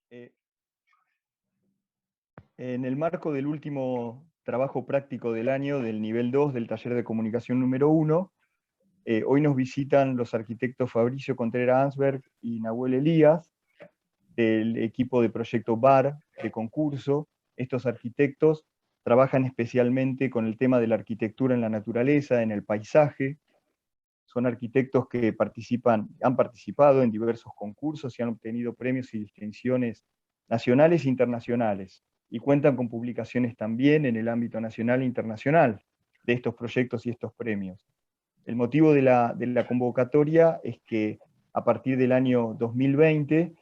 Eh, en el marco del último trabajo práctico del año del nivel 2 del taller de comunicación número 1, hoy nos visitan los arquitectos Fabricio Contreras Ansberg y Nahuel Elías, del equipo de proyecto BAR de concurso. Estos arquitectos trabajan especialmente con el tema de la arquitectura en la naturaleza, en el paisaje. Son arquitectos que han participado en diversos concursos y han obtenido premios y distinciones nacionales e internacionales, y cuentan con publicaciones también en el ámbito nacional e internacional de estos proyectos y estos premios. El motivo de la convocatoria es que a partir del año 2020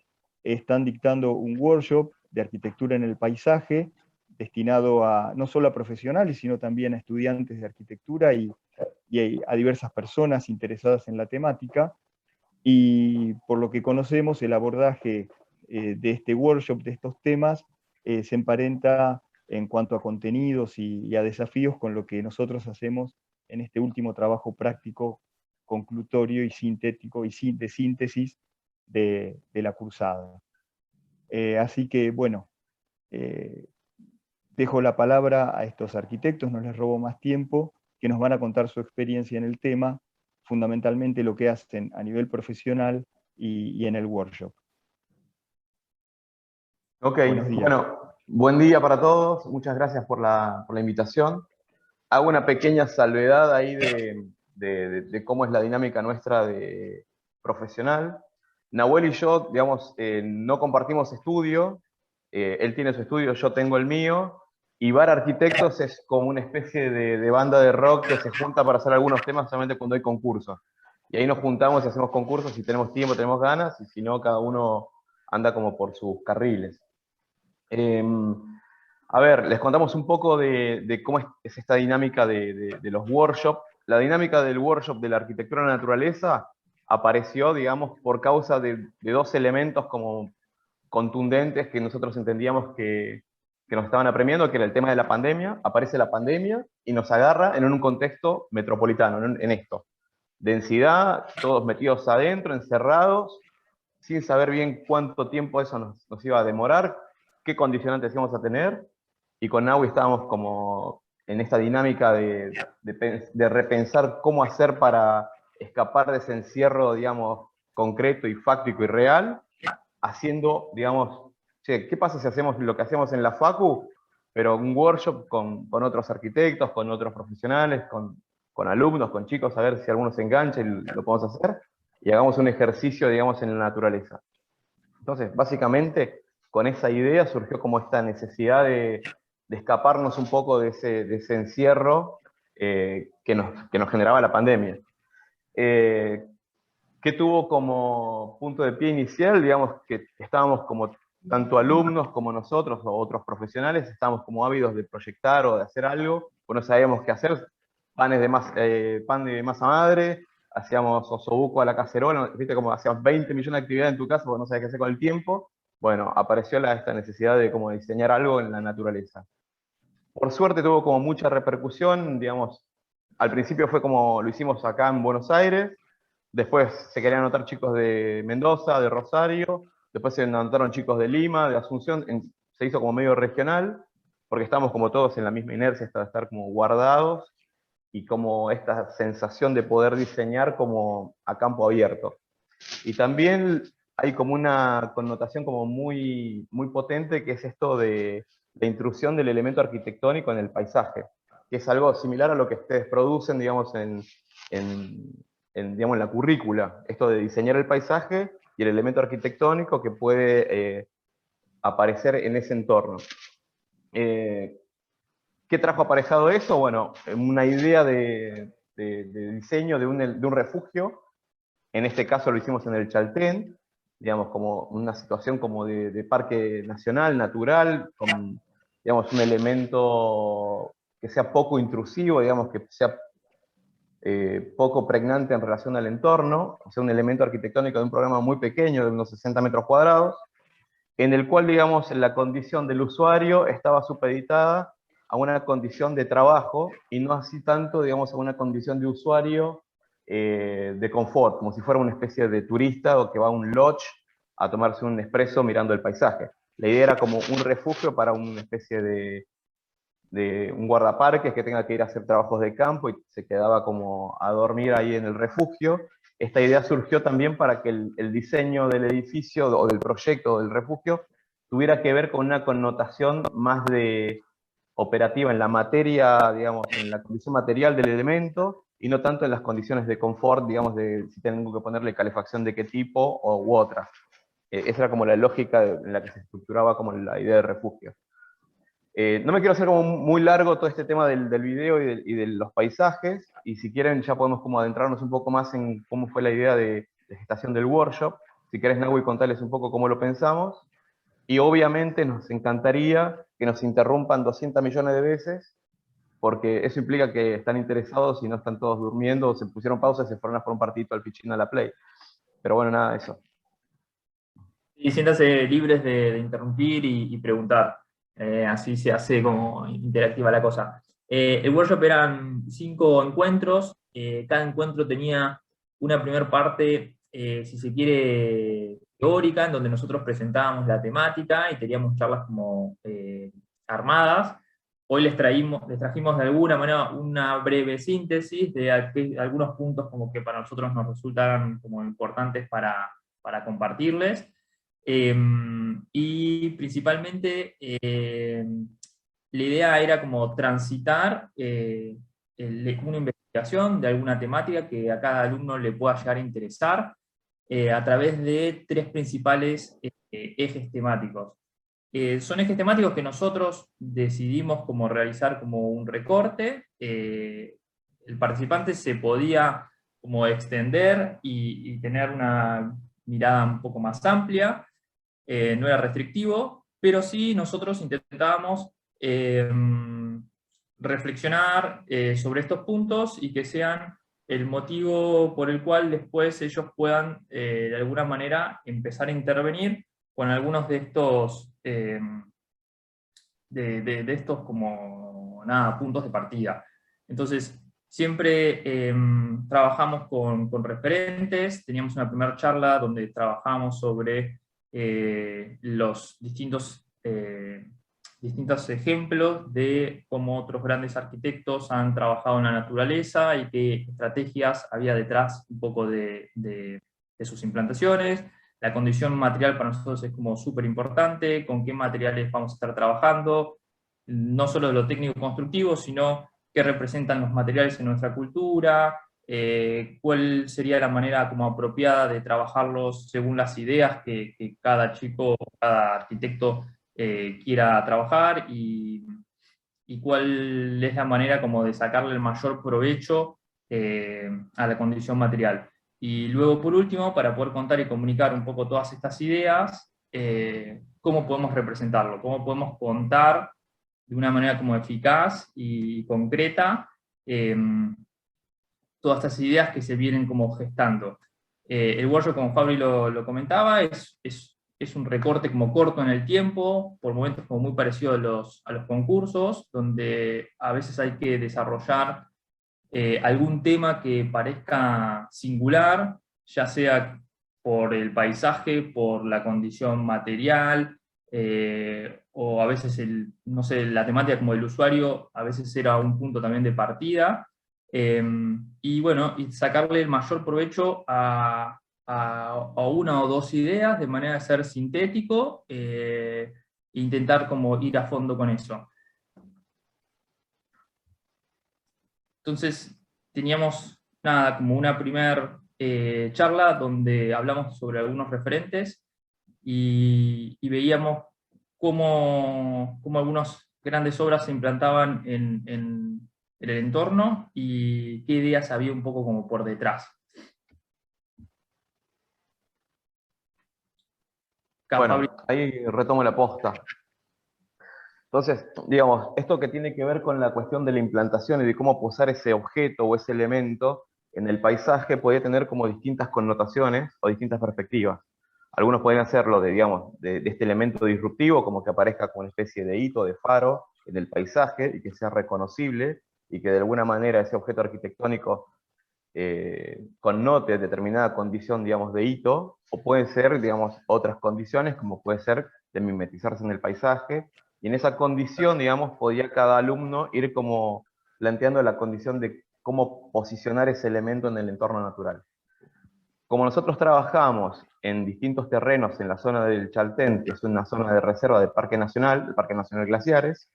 están dictando un workshop de arquitectura en el paisaje destinado no solo a profesionales, sino también a estudiantes de arquitectura y a diversas personas interesadas en la temática. Y por lo que conocemos, el abordaje de este workshop, de estos temas, se emparenta en cuanto a contenidos y a desafíos con lo que nosotros hacemos en este último trabajo práctico, conclutorio y sintético y de síntesis de la cursada. Así que, bueno, dejo la palabra a estos arquitectos, no les robo más tiempo, que nos van a contar su experiencia en el tema, fundamentalmente lo que hacen a nivel profesional y en el workshop. Ok, Buenos días. bueno, buen día para todos, muchas gracias por la invitación. Hago una pequeña salvedad ahí de cómo es la dinámica nuestra de profesional. Nahuel y yo, digamos, no compartimos estudio, él tiene su estudio, yo tengo el mío, y Bar Arquitectos es como una especie de banda de rock que se junta para hacer algunos temas solamente cuando hay concursos. Y ahí nos juntamos y hacemos concursos si tenemos tiempo, tenemos ganas, y si no, cada uno anda como por sus carriles. A ver, les contamos un poco de cómo es esta dinámica de los workshops. La dinámica del workshop de la arquitectura de la naturaleza apareció, digamos, por causa de dos elementos como contundentes que nosotros entendíamos que nos estaban apremiando, que era el tema de la pandemia. Aparece la pandemia y nos agarra en un contexto metropolitano, en esto. Densidad, todos metidos adentro, encerrados, sin saber bien cuánto tiempo eso nos iba a demorar, qué condicionantes íbamos a tener, y con Naui estábamos como en esta dinámica de repensar cómo hacer para escapar de ese encierro, digamos, concreto y fáctico y real, haciendo, digamos, che, ¿qué pasa si hacemos lo que hacemos en la Facu, pero un workshop con otros arquitectos, con otros profesionales, con alumnos, con chicos, a ver si alguno se engancha y lo podemos hacer, y hagamos un ejercicio, digamos, en la naturaleza? Entonces, básicamente, con esa idea surgió como esta necesidad de escaparnos un poco de ese encierro que nos generaba la pandemia. ¿Qué tuvo como punto de pie inicial? Digamos que estábamos como, tanto alumnos como nosotros o otros profesionales, estábamos como ávidos de proyectar o de hacer algo, pues no sabíamos qué hacer, pan de masa madre, hacíamos osobuco a la cacerola, viste como hacíamos 20 millones de actividades en tu casa porque no sabías qué hacer con el tiempo. Bueno, apareció esta necesidad de como diseñar algo en la naturaleza. Por suerte tuvo como mucha repercusión, digamos, al principio fue como lo hicimos acá en Buenos Aires, después se querían anotar chicos de Mendoza, de Rosario, después se anotaron chicos de Lima, de Asunción, se hizo como medio regional, porque estamos como todos en la misma inercia, de estar como guardados, y como esta sensación de poder diseñar como a campo abierto. Y también hay como una connotación como muy, muy potente, que es esto de la intrusión del elemento arquitectónico en el paisaje, que es algo similar a lo que ustedes producen, digamos, digamos, en la currícula, esto de diseñar el paisaje y el elemento arquitectónico que puede aparecer en ese entorno. ¿Qué trajo aparejado eso? Bueno, una idea de diseño de un refugio. En este caso lo hicimos en el Chaltén, digamos, como una situación como de parque nacional, natural, con, digamos, un elemento que sea poco intrusivo, digamos, que sea poco pregnante en relación al entorno, o sea, un elemento arquitectónico de un programa muy pequeño, de unos 60 metros cuadrados, en el cual, digamos, la condición del usuario estaba supeditada a una condición de trabajo y no así tanto, digamos, a una condición de usuario de confort, como si fuera una especie de turista o que va a un lodge a tomarse un espresso mirando el paisaje. La idea era como un refugio para una especie de un guardaparques que tenga que ir a hacer trabajos de campo y se quedaba como a dormir ahí en el refugio. Esta idea surgió también para que el diseño del edificio o del proyecto del refugio tuviera que ver con una connotación más de operativa en la materia, digamos, en la condición material del elemento, y no tanto en las condiciones de confort, digamos, de si tengo que ponerle calefacción de qué tipo u otra. Esa era como la lógica en la que se estructuraba como la idea de refugio. No me quiero hacer como muy largo todo este tema del video y de los paisajes, y si quieren ya podemos como adentrarnos un poco más en cómo fue la idea de gestación del workshop. Si querés, Nahue, contarles un poco cómo lo pensamos, y obviamente nos encantaría que nos interrumpan 200 millones de veces, porque eso implica que están interesados y no están todos durmiendo, o se pusieron pausa y se fueron a por un partidito al Pichín a la Play. Pero bueno, nada, eso. Y siéntanse libres de interrumpir y preguntar. Así se hace como interactiva la cosa. El workshop eran 5 encuentros. Cada encuentro tenía una primera parte, si se quiere, teórica, en donde nosotros presentábamos la temática y teníamos charlas como armadas. Hoy les trajimos de alguna manera una breve síntesis de algunos puntos como que para nosotros nos resultaran como importantes para compartirles. Y principalmente la idea era como transitar una investigación de alguna temática que a cada alumno le pueda llegar a interesar a través de 3 principales ejes temáticos. Son ejes temáticos que nosotros decidimos como realizar como un recorte. El participante se podía como extender y tener una mirada un poco más amplia. No era restrictivo, pero sí nosotros intentábamos reflexionar sobre estos puntos y que sean el motivo por el cual después ellos puedan de alguna manera empezar a intervenir con algunos de estos de estos como nada, puntos de partida. Entonces, siempre trabajamos con referentes. Teníamos una primera charla donde trabajamos sobre los distintos ejemplos de cómo otros grandes arquitectos han trabajado en la naturaleza y qué estrategias había detrás un poco de sus implantaciones. La condición material para nosotros es como súper importante, con qué materiales vamos a estar trabajando, no solo de lo técnico constructivo, sino qué representan los materiales en nuestra cultura, cuál sería la manera como apropiada de trabajarlos según las ideas que cada chico, cada arquitecto quiera trabajar, y cuál es la manera como de sacarle el mayor provecho a la condición material. Y luego, por último, para poder contar y comunicar un poco todas estas ideas, cómo podemos representarlo, cómo podemos contar de una manera como eficaz y concreta todas estas ideas que se vienen como gestando. El workshop, como Fabri lo comentaba, es un recorte como corto en el tiempo, por momentos como muy parecido a los concursos, donde a veces hay que desarrollar algún tema que parezca singular, ya sea por el paisaje, por la condición material, o a veces, no sé, la temática como el usuario, a veces era un punto también de partida, y bueno, y sacarle el mayor provecho a una o dos ideas de manera de ser sintético, e intentar como ir a fondo con eso. Entonces, teníamos nada, como una primera charla donde hablamos sobre algunos referentes y veíamos cómo algunas grandes obras se implantaban en el entorno y qué ideas había un poco como por detrás. Bueno, ahí retomo la posta. Entonces, digamos, esto que tiene que ver con la cuestión de la implantación y de cómo posar ese objeto o ese elemento en el paisaje podía tener como distintas connotaciones o distintas perspectivas. Algunos pueden hacerlo digamos, de este elemento disruptivo, como que aparezca como una especie de hito, de faro en el paisaje y que sea reconocible y que de alguna manera ese objeto arquitectónico connote determinada condición, digamos, de hito, o pueden ser, digamos, otras condiciones, como puede ser de mimetizarse en el paisaje, y en esa condición, digamos, podía cada alumno ir como planteando la condición de cómo posicionar ese elemento en el entorno natural. Como nosotros trabajamos en distintos terrenos en la zona del Chaltén, que es una zona de reserva del Parque Nacional, el Parque Nacional Glaciares,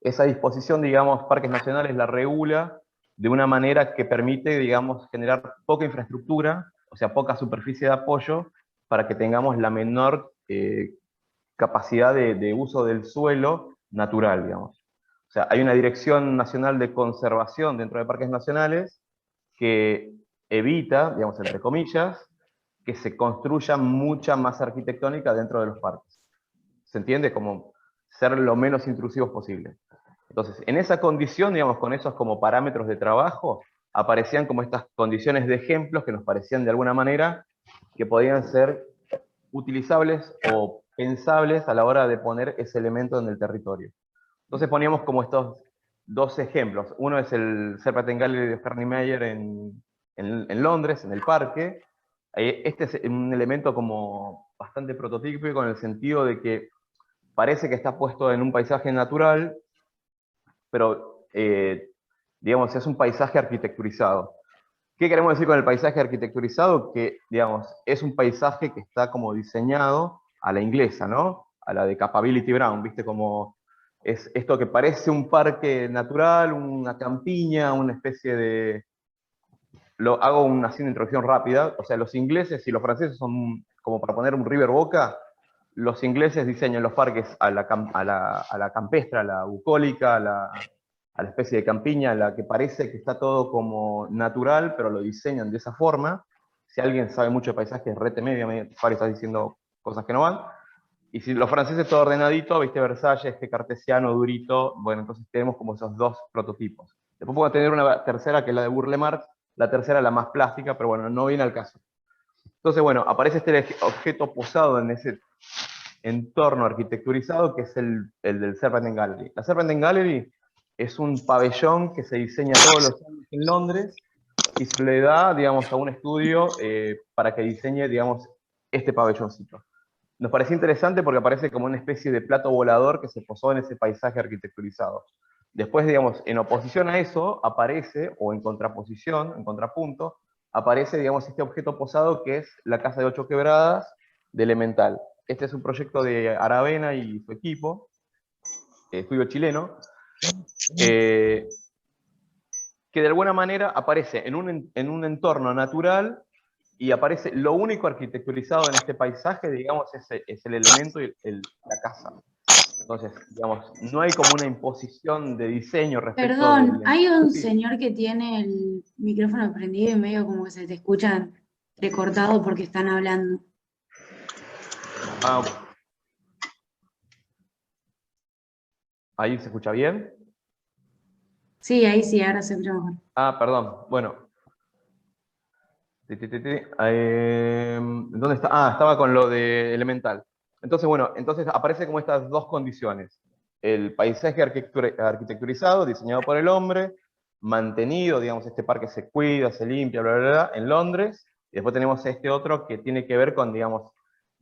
esa disposición, digamos, Parques Nacionales la regula de una manera que permite, digamos, generar poca infraestructura, o sea, poca superficie de apoyo, para que tengamos la menor capacidad de uso del suelo natural, digamos. O sea, hay una Dirección Nacional de Conservación dentro de parques nacionales que evita, digamos, entre comillas, que se construya mucha masa arquitectónica dentro de los parques. ¿Se entiende? Como ser lo menos intrusivos posible. Entonces, en esa condición, digamos, con esos como parámetros de trabajo, aparecían como estas condiciones de ejemplos que nos parecían de alguna manera que podían ser utilizables o pensables a la hora de poner ese elemento en el territorio. Entonces poníamos como estos dos ejemplos. Uno es el Serpentine Gallery de Fernie Meyer en Londres, en el parque. Este es un elemento como bastante prototípico en el sentido de que parece que está puesto en un paisaje natural, pero digamos, es un paisaje arquitecturizado. ¿Qué queremos decir con el paisaje arquitecturizado? Que, digamos, es un paisaje que está como diseñado a la inglesa, ¿no? A la de Capability Brown, ¿viste? Como es esto que parece un parque natural, una campiña, una especie de... hago una introducción rápida. O sea, los ingleses y los franceses son, como para poner un River Boca, los ingleses diseñan los parques a la campestre, a la bucólica, a la especie de campiña, a la que parece que está todo como natural, pero lo diseñan de esa forma. Si alguien sabe mucho de paisajes, rete media, Fari está diciendo cosas que no van. Y si los franceses todo ordenadito, viste Versalles, este cartesiano, durito, bueno, entonces tenemos como esos dos prototipos. Después podemos tener una tercera, que es la de Burle Marx, la tercera la más plástica, pero bueno, no viene al caso. Entonces, bueno, aparece este objeto posado en ese entorno arquitecturizado, que es el del Serpentine Gallery. La Serpentine Gallery es un pabellón que se diseña todos los años en Londres, y se le da, digamos, a un estudio para que diseñe, digamos, este pabelloncito. Nos pareció interesante porque aparece como una especie de plato volador que se posó en ese paisaje arquitecturizado. Después, digamos, en oposición a eso, aparece, o en contraposición, en contrapunto, aparece, digamos, este objeto posado que es la Casa de 8 Quebradas de Elemental. Este es un proyecto de Aravena y su equipo, estudio chileno, que de alguna manera aparece en un entorno natural, y aparece lo único arquitecturizado en este paisaje, digamos, es el elemento y la casa. Entonces, digamos, no hay como una imposición de diseño respecto Perdón, del... hay un Sí. señor que tiene el micrófono prendido y medio como que se te escucha recortado porque están hablando. ¿Ahí se escucha bien? Sí, ahí sí, ahora se escucha mejor. Perdón, bueno. ¿Dónde está? Estaba con lo de Elemental. Entonces, bueno, entonces aparece como estas dos condiciones. El paisaje arquitecturizado, diseñado por el hombre, mantenido, digamos, este parque se cuida, se limpia, bla, bla, bla, en Londres. Y después tenemos este otro que tiene que ver con, digamos,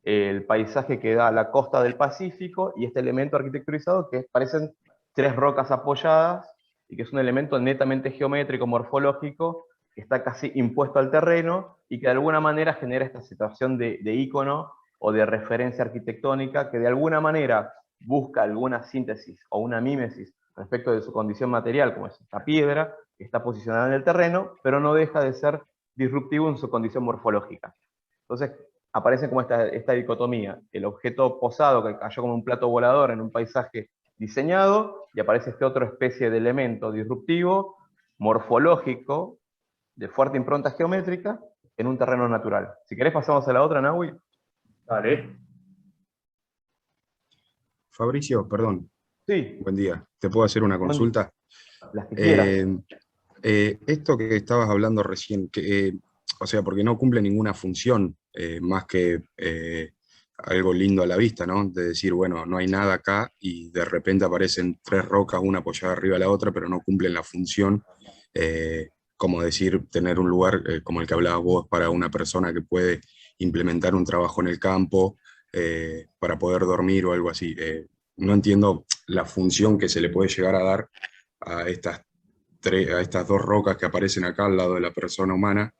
el paisaje que da a la costa del Pacífico, y este elemento arquitecturizado que parecen tres rocas apoyadas, y que es un elemento netamente geométrico, morfológico, que está casi impuesto al terreno, y que de alguna manera genera esta situación de ícono o de referencia arquitectónica, que de alguna manera busca alguna síntesis o una mímesis respecto de su condición material, como es esta piedra, que está posicionada en el terreno, pero no deja de ser disruptivo en su condición morfológica. Entonces aparece como esta dicotomía: el objeto posado que cayó como un plato volador en un paisaje diseñado, y aparece esta otra especie de elemento disruptivo, morfológico, de fuerte impronta geométrica, en un terreno natural. Si querés pasamos a la otra, Nahui. Dale. Fabricio, perdón. Sí. Buen día. ¿Te puedo hacer una consulta? Las que quieras. Esto que estabas hablando recién, o sea, porque no cumple ninguna función más que algo lindo a la vista, ¿no? De decir, bueno, no hay nada acá y de repente aparecen tres rocas, una apoyada arriba de la otra, pero no cumplen la función como decir, tener un lugar como el que hablabas vos para una persona que puede implementar un trabajo en el campo, para poder dormir o algo así. No entiendo la función que se le puede llegar a dar a a estas dos rocas que aparecen acá al lado de la persona humana.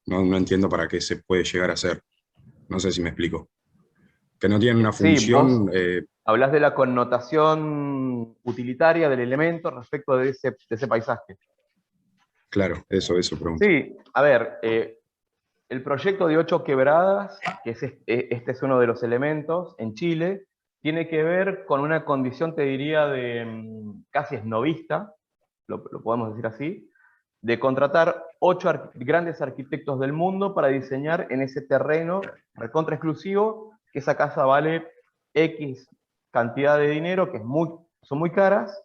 No entiendo para qué se puede llegar a hacer. No sé si me explico. Que no tienen una Sí, vos función. hablas de la connotación utilitaria del elemento respecto de ese paisaje. Claro, eso pregunto. Sí, a ver, el proyecto de 8 quebradas, que es este es uno de los elementos en Chile, tiene que ver con una condición, te diría, de casi esnovista, lo podemos decir así, de contratar 8 grandes arquitectos del mundo para diseñar en ese terreno recontra exclusivo, que esa casa vale X cantidad de dinero, que son muy caras,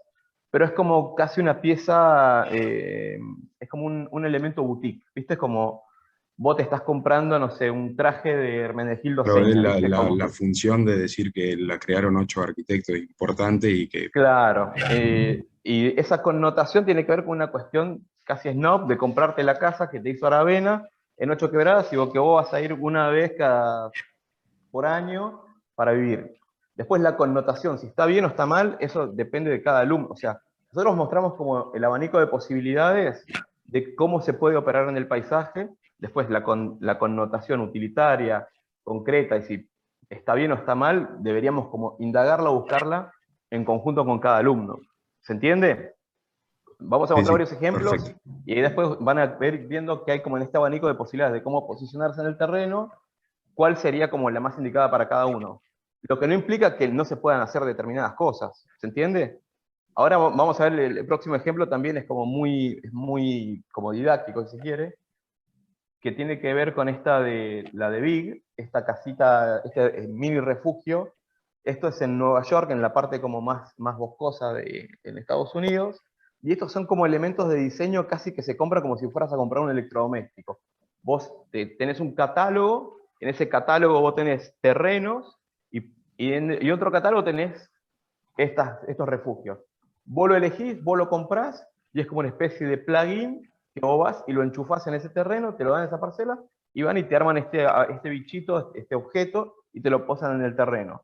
pero es como casi una pieza, es como un elemento boutique, ¿viste? Es como vos te estás comprando, no sé, un traje de Hermenegildo Pero es Seña, ¿viste? Como la que, función de decir que la crearon 8 arquitectos importantes y que, claro, y esa connotación tiene que ver con una cuestión casi snob de comprarte la casa que te hizo Aravena en 8 quebradas y que vos vas a ir una vez por año para vivir. Después la connotación, si está bien o está mal, eso depende de cada alumno. O sea, nosotros mostramos como el abanico de posibilidades de cómo se puede operar en el paisaje, después la connotación utilitaria, concreta, y si está bien o está mal, deberíamos como indagarla o buscarla en conjunto con cada alumno. ¿Se entiende? Vamos a sí, mostrar sí, varios ejemplos perfecto. y después van a ver viendo que hay como en este abanico de posibilidades de cómo posicionarse en el terreno, cuál sería como la más indicada para cada uno. Lo que no implica que no se puedan hacer determinadas cosas, ¿se entiende? Ahora vamos a ver el próximo ejemplo, también es como muy como didáctico, si se quiere, que tiene que ver con la de Big, esta casita, este mini refugio. Esto es en Nueva York, en la parte como más boscosa en Estados Unidos, y estos son como elementos de diseño casi que se compra como si fueras a comprar un electrodoméstico. Vos tenés un catálogo, en ese catálogo vos tenés terrenos, y otro catálogo tenés estos refugios. Vos lo elegís, vos lo comprás, y es como una especie de plugin que vos vas y lo enchufás en ese terreno, te lo dan en esa parcela, y van y te arman este bichito, este objeto, y te lo posan en el terreno.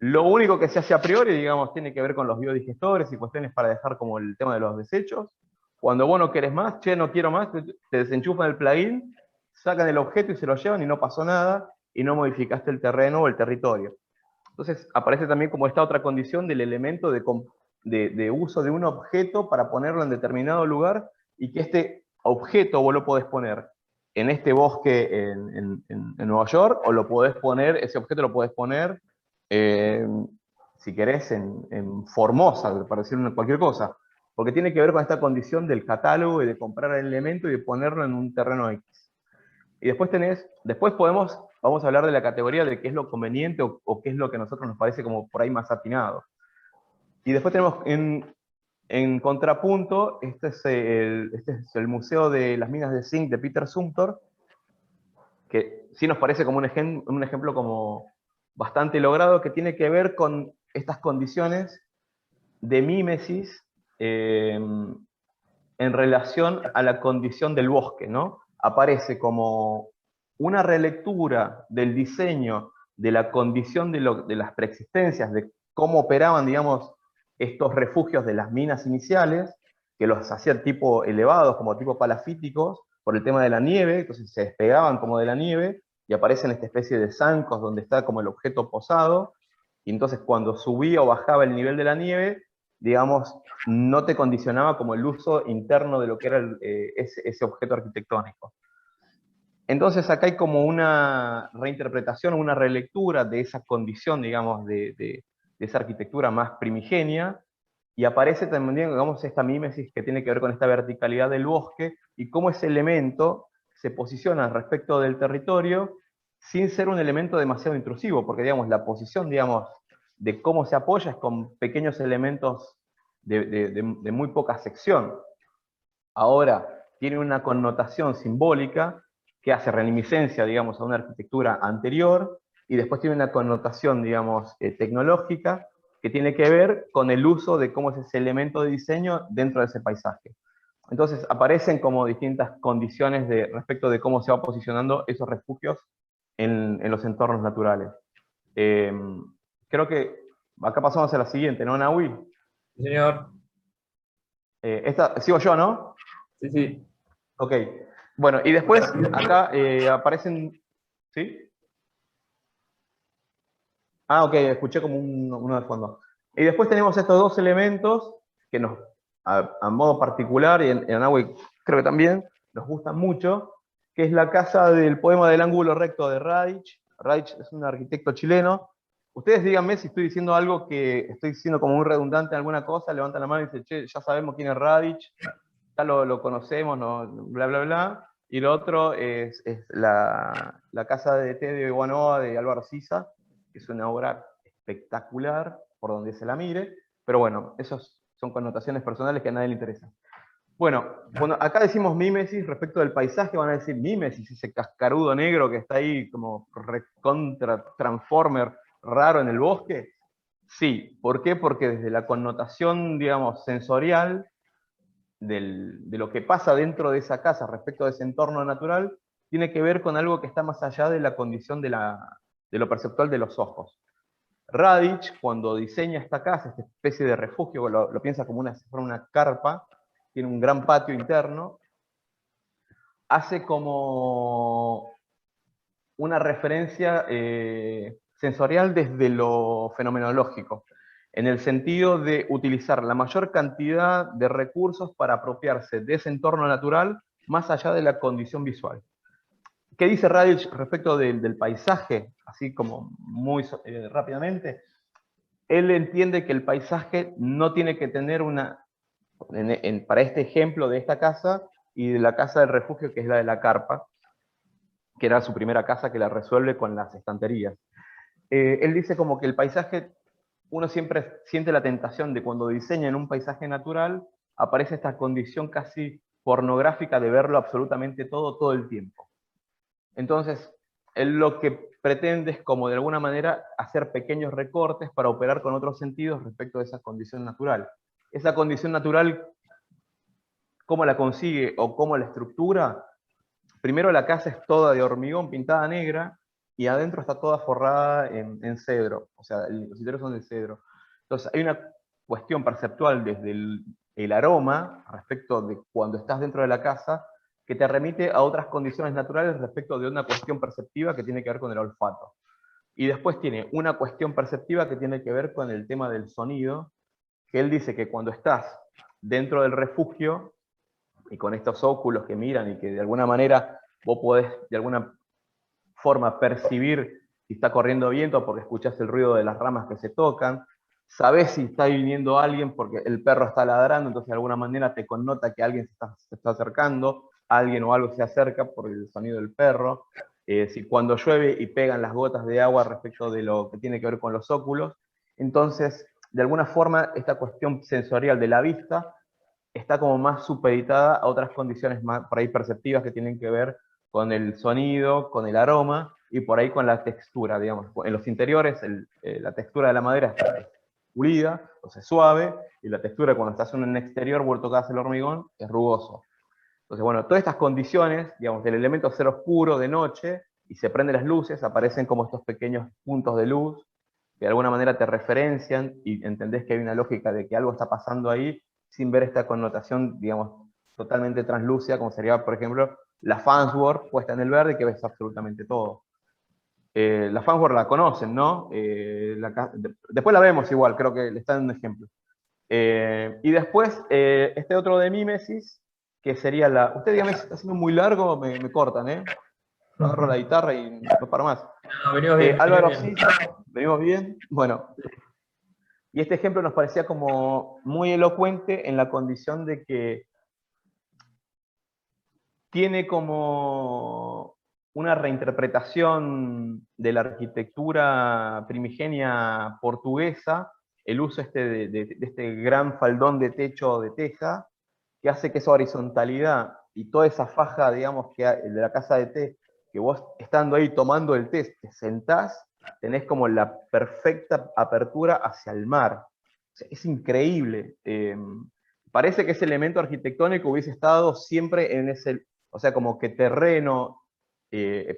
Lo único que se hace a priori, digamos, tiene que ver con los biodigestores y cuestiones para dejar como el tema de los desechos. Cuando vos no querés más, che, no quiero más, te desenchufan el plugin, sacan el objeto y se lo llevan y no pasó nada, y no modificaste el terreno o el territorio. Entonces aparece también como esta otra condición del elemento de uso de un objeto para ponerlo en determinado lugar, y que este objeto vos lo podés poner en este bosque en Nueva York, o lo podés poner, ese objeto lo podés poner, eh, si querés, en Formosa, para decir cualquier cosa, porque tiene que ver con esta condición del catálogo y de comprar el elemento y de ponerlo en un terreno X. Y después vamos a hablar de la categoría de qué es lo conveniente o qué es lo que a nosotros nos parece como por ahí más atinado. Y después tenemos en contrapunto, este es el Museo de las Minas de Zinc de Peter Zumthor, que sí nos parece como un ejemplo como bastante logrado, que tiene que ver con estas condiciones de mímesis en relación a la condición del bosque, ¿no? Aparece como una relectura del diseño de la condición de las preexistencias, de cómo operaban, digamos, estos refugios de las minas iniciales, que los hacían tipo elevados, como tipo palafíticos, por el tema de la nieve, entonces se despegaban como de la nieve, y aparecen esta especie de zancos donde está como el objeto posado, y entonces cuando subía o bajaba el nivel de la nieve, digamos, no te condicionaba como el uso interno de lo que era ese objeto arquitectónico. Entonces acá hay como una reinterpretación, una relectura de esa condición, digamos, de esa arquitectura más primigenia, y aparece también, digamos, esta mímesis que tiene que ver con esta verticalidad del bosque, y cómo ese elemento se posiciona respecto del territorio sin ser un elemento demasiado intrusivo, porque, digamos, la posición, digamos, de cómo se apoya es con pequeños elementos de muy poca sección. Ahora, tiene una connotación simbólica que hace reminiscencia, digamos, a una arquitectura anterior, y después tiene una connotación, digamos, tecnológica, que tiene que ver con el uso de cómo es ese elemento de diseño dentro de ese paisaje. Entonces aparecen como distintas condiciones respecto de cómo se va posicionando esos refugios en los entornos naturales. Creo que acá pasamos a la siguiente, ¿no, Nahui? Sí, señor. Sigo yo, ¿no? Sí, sí. Ok. Bueno, y después acá aparecen... ¿Sí? Ah, ok, escuché como uno de fondo. Y después tenemos estos dos elementos que nos, a modo particular, y en Nahui creo que también, nos gustan mucho, que es la casa del poema del ángulo recto de Radich. Radich es un arquitecto chileno. Ustedes díganme si estoy diciendo algo que estoy diciendo como muy redundante en alguna cosa, levantan la mano y dicen, che, ya sabemos quién es Radich, ya lo conocemos, no, bla, bla, bla. Y lo otro es la casa de té de Guanoa de Álvaro Siza, que es una obra espectacular por donde se la mire, pero bueno, esas son connotaciones personales que a nadie le interesan. Bueno, cuando acá decimos mímesis respecto del paisaje, van a decir mímesis, ese cascarudo negro que está ahí como recontra transformer raro en el bosque. Sí, ¿por qué? Porque desde la connotación, digamos, sensorial de lo que pasa dentro de esa casa respecto de ese entorno natural, tiene que ver con algo que está más allá de la condición de lo perceptual de los ojos. Radich, cuando diseña esta casa, esta especie de refugio, lo piensa como una carpa, tiene un gran patio interno, hace como una referencia sensorial desde lo fenomenológico, en el sentido de utilizar la mayor cantidad de recursos para apropiarse de ese entorno natural, más allá de la condición visual. ¿Qué dice Radich respecto del paisaje? Así como muy rápidamente. Él entiende que el paisaje no tiene que tener para este ejemplo de esta casa y de la casa del refugio, que es la de la carpa, que era su primera casa, que la resuelve con las estanterías. Él dice como que el paisaje, uno siempre siente la tentación de cuando diseña en un paisaje natural, aparece esta condición casi pornográfica de verlo absolutamente todo el tiempo. Entonces, él lo que pretende es como de alguna manera hacer pequeños recortes para operar con otros sentidos respecto de esa condición natural. Esa condición natural, ¿cómo la consigue o cómo la estructura? Primero la casa es toda de hormigón pintada negra y adentro está toda forrada en cedro, o sea, los citeros son de cedro. Entonces hay una cuestión perceptual desde el aroma respecto de cuando estás dentro de la casa que te remite a otras condiciones naturales respecto de una cuestión perceptiva que tiene que ver con el olfato. Y después tiene una cuestión perceptiva que tiene que ver con el tema del sonido, que él dice que cuando estás dentro del refugio, y con estos óculos que miran y que de alguna manera vos podés de alguna forma percibir si está corriendo viento porque escuchás el ruido de las ramas que se tocan, sabés si está viniendo alguien porque el perro está ladrando, entonces de alguna manera te connota que alguien se está acercando, alguien o algo se acerca por el sonido del perro. Si cuando llueve y pegan las gotas de agua respecto de lo que tiene que ver con los óculos, entonces de alguna forma esta cuestión sensorial de la vista está como más supeditada a otras condiciones más por ahí perceptivas que tienen que ver con el sonido, con el aroma y por ahí con la textura, digamos. En los interiores la textura de la madera es pulida, o sea, suave, y la textura cuando estás en un exterior, vuelto tocas el hormigón, es rugoso. Entonces, bueno, todas estas condiciones, digamos, del elemento ser oscuro de noche, y se prenden las luces, aparecen como estos pequeños puntos de luz, que de alguna manera te referencian, y entendés que hay una lógica de que algo está pasando ahí, sin ver esta connotación, digamos, totalmente translúcida, como sería, por ejemplo, la Farnsworth puesta en el verde, que ves absolutamente todo. La Farnsworth la conocen, ¿no? Después la vemos igual, creo que le está dando un ejemplo. Y después, este otro de mímesis, que sería la... Usted dígame, si está siendo muy largo, me cortan, ¿eh? Agarro la guitarra y no paro más. No, venimos bien, Álvaro venimos bien. Siza, ¿venimos bien? Bueno, y este ejemplo nos parecía como muy elocuente en la condición de que tiene como una reinterpretación de la arquitectura primigenia portuguesa, el uso de este gran faldón de techo de teja, que hace que esa horizontalidad y toda esa faja, digamos, de la casa de té, que vos estando ahí tomando el té, te sentás, tenés como la perfecta apertura hacia el mar. O sea, es increíble. parece que ese elemento arquitectónico hubiese estado siempre en ese, o sea, como que terreno,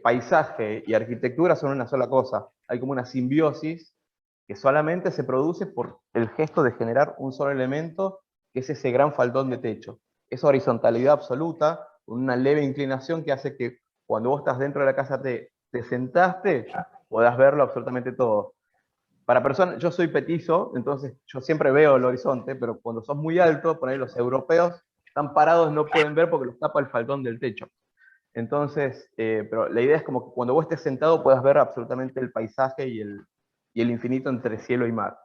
paisaje y arquitectura son una sola cosa. Hay como una simbiosis que solamente se produce por el gesto de generar un solo elemento, que es ese gran faldón de techo. Esa horizontalidad absoluta, una leve inclinación que hace que cuando vos estás dentro de la casa te sentaste, podás verlo absolutamente todo. Para personas, yo soy petizo, entonces yo siempre veo el horizonte, pero cuando sos muy alto, por ahí los europeos están parados, no pueden ver porque los tapa el faldón del techo. Entonces, pero la idea es como que cuando vos estés sentado puedas ver absolutamente el paisaje y el infinito entre cielo y mar.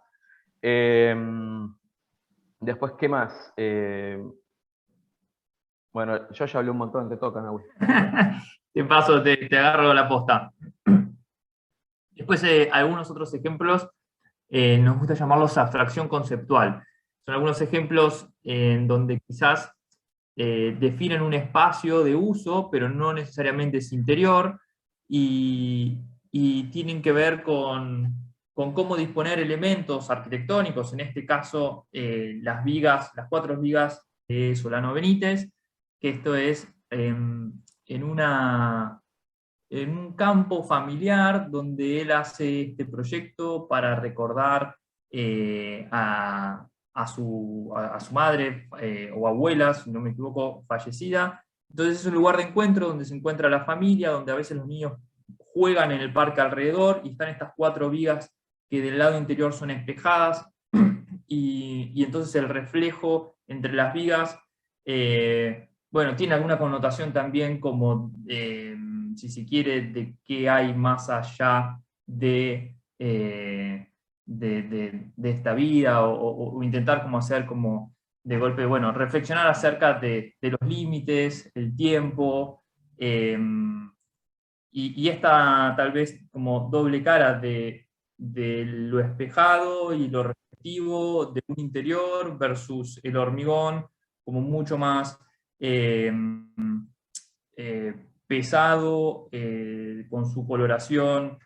Después, ¿qué más? Bueno, yo ya hablé un montón, te toca, Nahui. Te paso, te agarro la posta. Después, algunos otros ejemplos, nos gusta llamarlos abstracción conceptual. Son algunos ejemplos en donde quizás definen un espacio de uso, pero no necesariamente es interior, y tienen que ver con cómo disponer elementos arquitectónicos, en este caso las vigas, las 4 vigas de Solano Benítez, que esto es en un campo familiar donde él hace este proyecto para recordar a su madre o abuela, si no me equivoco, fallecida. Entonces es un lugar de encuentro donde se encuentra la familia, donde a veces los niños juegan en el parque alrededor, y están estas 4 vigas que del lado interior son espejadas, y entonces el reflejo entre las vigas, bueno, tiene alguna connotación también como, si se quiere, de qué hay más allá de esta vida, o intentar como hacer como de golpe, bueno, reflexionar acerca de los límites, el tiempo, y esta tal vez como doble cara de lo espejado y lo reflectivo de un interior versus el hormigón como mucho más pesado, con su coloración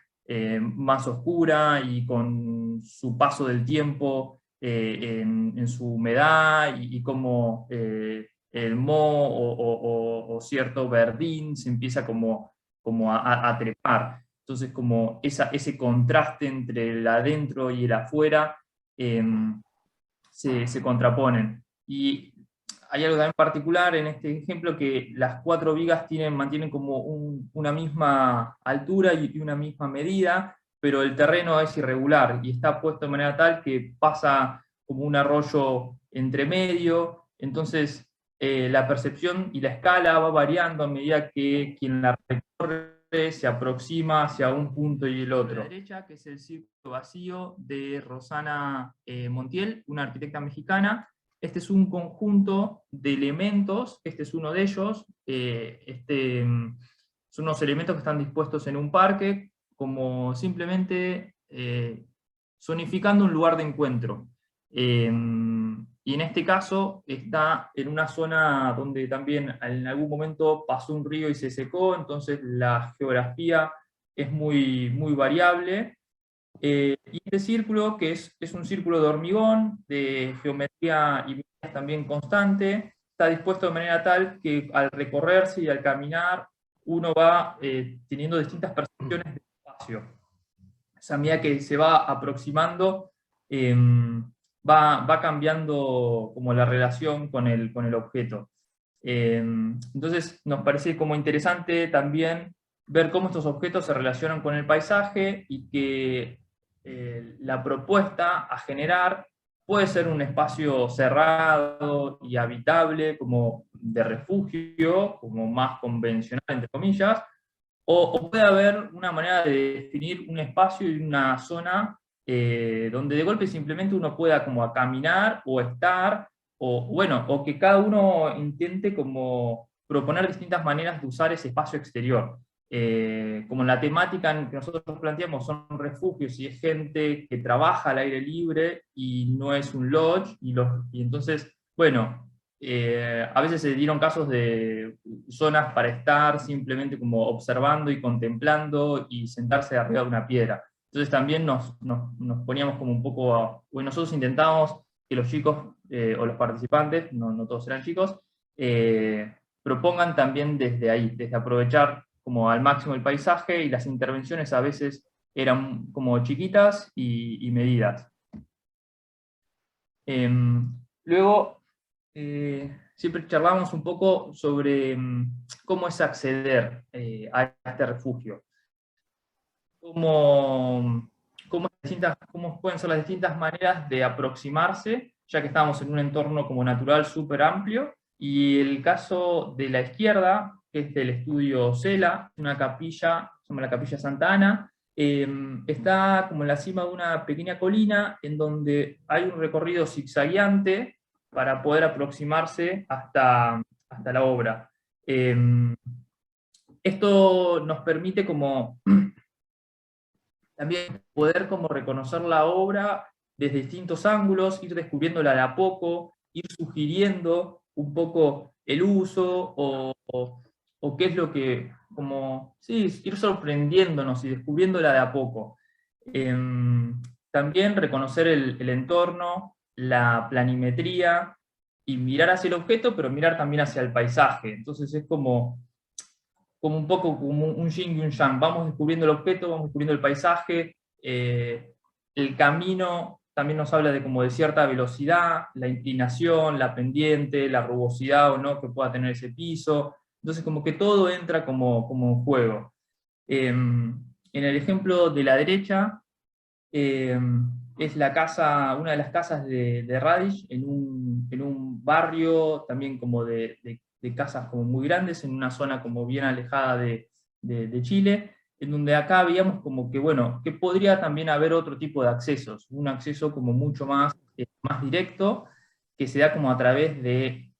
más oscura y con su paso del tiempo en su humedad, y como el moho o cierto verdín se empieza como a trepar. Entonces como ese contraste entre el adentro y el afuera se contraponen. Y hay algo también particular en este ejemplo, que las 4 vigas mantienen como una misma altura y una misma medida, pero el terreno es irregular y está puesto de manera tal que pasa como un arroyo entre medio. Entonces la percepción y la escala va variando a medida que quien la recorre se aproxima hacia un punto y el otro. A la derecha, que es el círculo vacío de Rosana Montiel, una arquitecta mexicana. Este es un conjunto de elementos, este es uno de ellos, son unos elementos que están dispuestos en un parque, como simplemente zonificando un lugar de encuentro. Y en este caso está en una zona donde también en algún momento pasó un río y se secó, entonces la geografía es muy, muy variable. Y este círculo, que es un círculo de hormigón, de geometría y medidas también constante, está dispuesto de manera tal que al recorrerse y al caminar uno va teniendo distintas percepciones del espacio. A medida que se va aproximando, va cambiando como la relación con el objeto. Entonces nos parece como interesante también ver cómo estos objetos se relacionan con el paisaje, y que la propuesta a generar puede ser un espacio cerrado y habitable, como de refugio, como más convencional, entre comillas, o puede haber una manera de definir un espacio y una zona donde de golpe simplemente uno pueda como a caminar o estar, o que cada uno intente como proponer distintas maneras de usar ese espacio exterior. Como la temática que nosotros planteamos son refugios y es gente que trabaja al aire libre y no es un lodge, y entonces, bueno, a veces se dieron casos de zonas para estar simplemente como observando y contemplando y sentarse arriba de una piedra. Entonces también nos poníamos como un poco, nosotros intentábamos que los chicos, o los participantes, no todos eran chicos, propongan también desde ahí, desde aprovechar como al máximo el paisaje, y las intervenciones a veces eran como chiquitas y medidas. Luego, siempre charlamos un poco sobre cómo es acceder a este refugio. Cómo pueden ser las distintas maneras de aproximarse, ya que estamos en un entorno como natural súper amplio. Y el caso de la izquierda, que es del estudio Cela, una capilla, se llama la Capilla Santa Ana, está como en la cima de una pequeña colina, en donde hay un recorrido zigzagueante para poder aproximarse hasta la obra. Esto nos permite como también poder como reconocer la obra desde distintos ángulos, ir descubriéndola de a poco, ir sugiriendo un poco el uso, o qué es lo que, como, sí, ir sorprendiéndonos y descubriéndola de a poco. También reconocer el entorno, la planimetría, y mirar hacia el objeto, pero mirar también hacia el paisaje. Entonces es como un poco como un yin y un yang. Vamos descubriendo el objeto, vamos descubriendo el paisaje, el camino también nos habla de como de cierta velocidad, la inclinación, la pendiente, la rugosidad o no que pueda tener ese piso. Entonces como que todo entra como en juego. En el ejemplo de la derecha, es la casa, una de las casas de Radish, en un barrio también como de casas como muy grandes, en una zona como bien alejada de Chile, en donde acá veíamos como que, bueno, que podría también haber otro tipo de accesos, un acceso como mucho más directo, que se da como a través de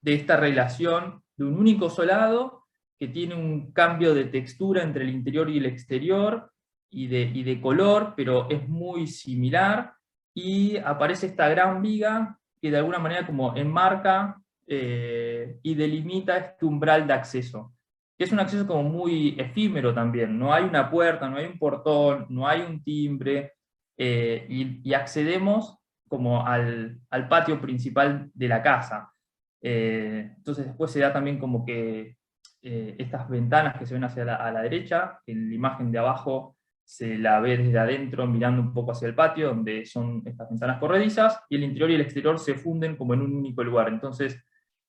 esta relación de un único solado, que tiene un cambio de textura entre el interior y el exterior, y de color, pero es muy similar, y aparece esta gran viga que de alguna manera como enmarca y delimita este umbral de acceso, que es un acceso como muy efímero también. No hay una puerta, no hay un portón, no hay un timbre, y accedemos como al patio principal de la casa. Entonces después se da también como que estas ventanas que se ven a la derecha, en la imagen de abajo se la ve desde adentro mirando un poco hacia el patio, donde son estas ventanas corredizas, y el interior y el exterior se funden como en un único lugar. Entonces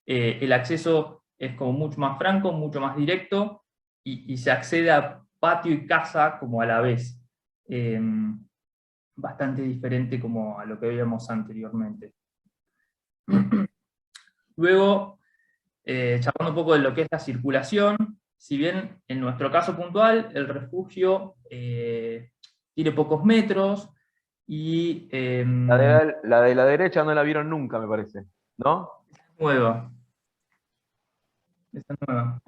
el acceso es como mucho más franco, mucho más directo, y se accede a patio y casa como a la vez. Bastante diferente como a lo que veíamos anteriormente. Luego, charlando un poco de lo que es la circulación, si bien en nuestro caso puntual el refugio tiene pocos metros, y La de la derecha no la vieron nunca, me parece, ¿no? nueva. Esta nueva.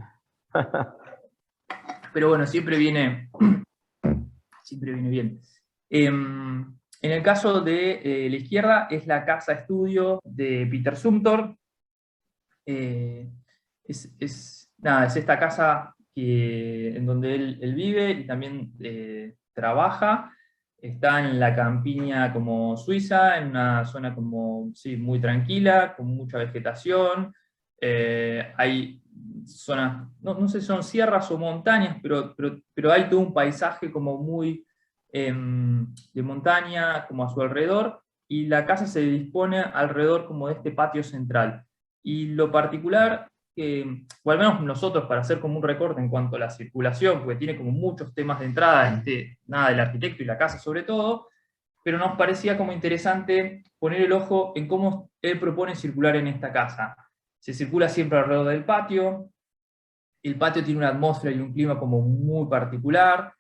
Pero bueno, siempre viene bien. En el caso de la izquierda es la casa estudio de Peter Zumthor. Es esta casa en donde él vive y también trabaja. Está en la campiña como suiza, en una zona como, sí, muy tranquila, con mucha vegetación. Hay zonas, no sé si son sierras o montañas, pero hay todo un paisaje como muy de montaña como a su alrededor, y la casa se dispone alrededor como de este patio central. Y lo particular, o al menos nosotros, para hacer como un recorte en cuanto a la circulación, porque tiene como muchos temas de entrada, nada del arquitecto y la casa sobre todo, pero nos parecía como interesante poner el ojo en cómo él propone circular en esta casa. Se circula siempre alrededor del patio, el patio tiene una atmósfera y un clima como muy particular,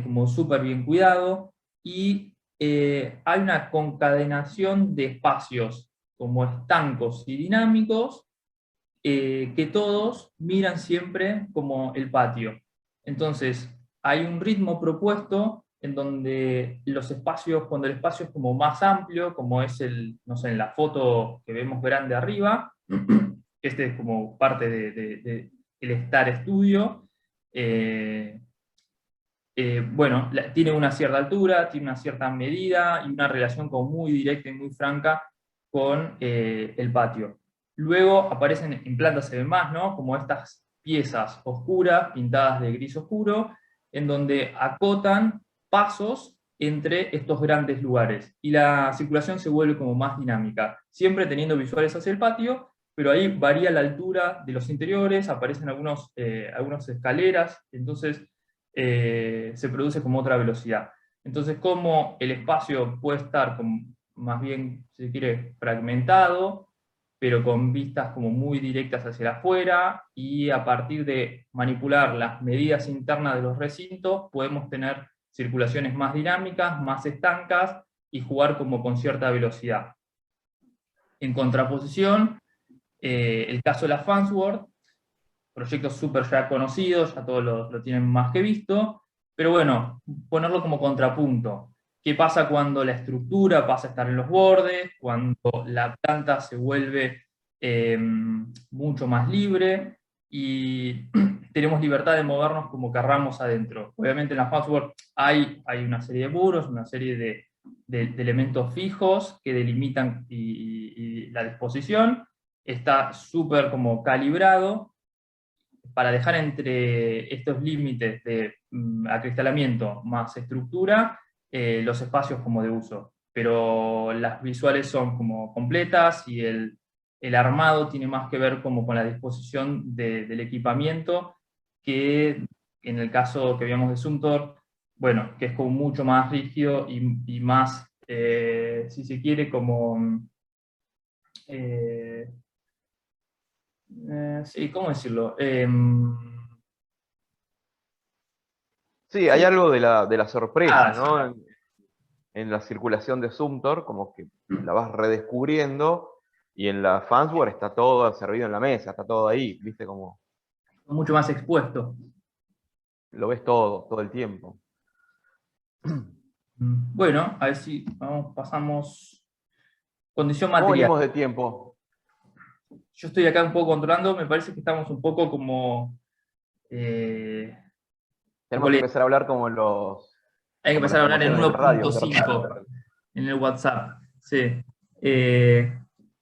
como súper bien cuidado, y hay una concadenación de espacios como estancos y dinámicos, que todos miran siempre como el patio. Entonces, hay un ritmo propuesto en donde los espacios, cuando el espacio es como más amplio, como es no sé, en la foto que vemos grande arriba, este es como parte del Star Studio, bueno, tiene una cierta altura, tiene una cierta medida y una relación como muy directa y muy franca con el patio. Luego aparecen en planta, se ven más, ¿no? Como estas piezas oscuras, pintadas de gris oscuro, en donde acotan pasos entre estos grandes lugares. Y la circulación se vuelve como más dinámica, siempre teniendo visuales hacia el patio, pero ahí varía la altura de los interiores, aparecen algunas escaleras, entonces se produce como otra velocidad. Entonces, como el espacio puede estar como, más bien, si se quiere, fragmentado, pero con vistas como muy directas hacia afuera, y a partir de manipular las medidas internas de los recintos, podemos tener circulaciones más dinámicas, más estancas, y jugar como con cierta velocidad. En contraposición, el caso de la Farnsworth, proyectos súper ya conocidos, ya todos lo tienen más que visto, pero bueno, ponerlo como contrapunto. ¿Qué pasa cuando la estructura pasa a estar en los bordes, cuando la planta se vuelve mucho más libre y tenemos libertad de movernos como querramos adentro? Obviamente en la Farnsworth hay una serie de muros, una serie de elementos fijos que delimitan y la disposición. Está súper como calibrado para dejar entre estos límites de acristalamiento más estructura, los espacios como de uso. Pero las visuales son como completas y el armado tiene más que ver como con la disposición del equipamiento, que en el caso que veíamos de Zumthor, bueno, que es como mucho más rígido y más, si se quiere, como... sí, ¿cómo decirlo? Sí, hay Sí, algo de la sorpresa, sí. ¿no? En la circulación de Zumthor, como que la vas redescubriendo, y en la Farnsworth está todo servido en la mesa, está todo ahí, ¿viste? Como Mucho más expuesto. lo ves todo, todo el tiempo. Bueno, a ver si pasamos. Condición ¿Cómo material. venimos de tiempo? Yo estoy acá un poco controlando, me parece que estamos un poco como... Tenemos que empezar a hablar como hay que como los empezar a hablar en promotores de la radio. 1.5 en el WhatsApp. Sí.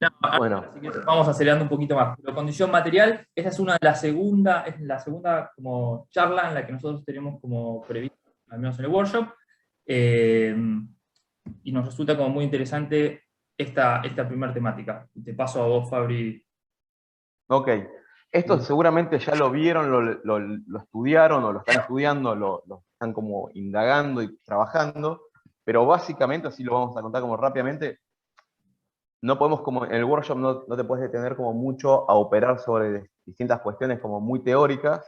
No, Bueno, ahora, si querés, vamos acelerando un poquito más. Pero condición material, esa es es la segunda como charla en la que nosotros tenemos como previsto, al menos en el workshop. Y nos resulta como muy interesante esta primera temática. Te paso a vos, Fabri. ok. Esto seguramente ya lo vieron, lo estudiaron o lo están estudiando, lo están como indagando y trabajando, pero básicamente, así lo vamos a contar como rápidamente, no podemos, como en el workshop no te puedes detener como mucho a operar sobre distintas cuestiones como muy teóricas,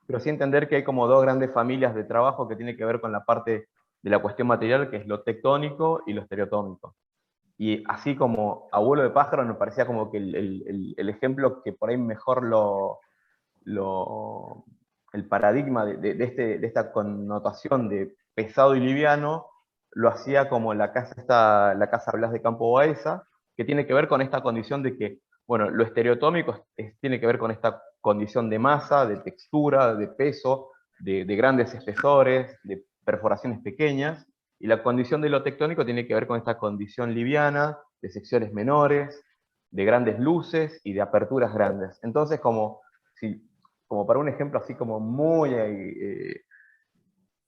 pero sí entender que hay como dos grandes familias de trabajo que tienen que ver con la parte de la cuestión material, que es lo tectónico y lo estereotómico. Y así como abuelo de pájaro, me parecía como que el ejemplo que por ahí mejor el paradigma de esta connotación de pesado y liviano, lo hacía como la casa Blas de Campo Baeza, que tiene que ver con esta condición de que, bueno, lo estereotómico tiene que ver con esta condición de masa, de textura, de peso, de grandes espesores, de perforaciones pequeñas, y la condición de lo tectónico tiene que ver con esta condición liviana, de secciones menores, de grandes luces y de aperturas grandes. Entonces, como para un ejemplo así como muy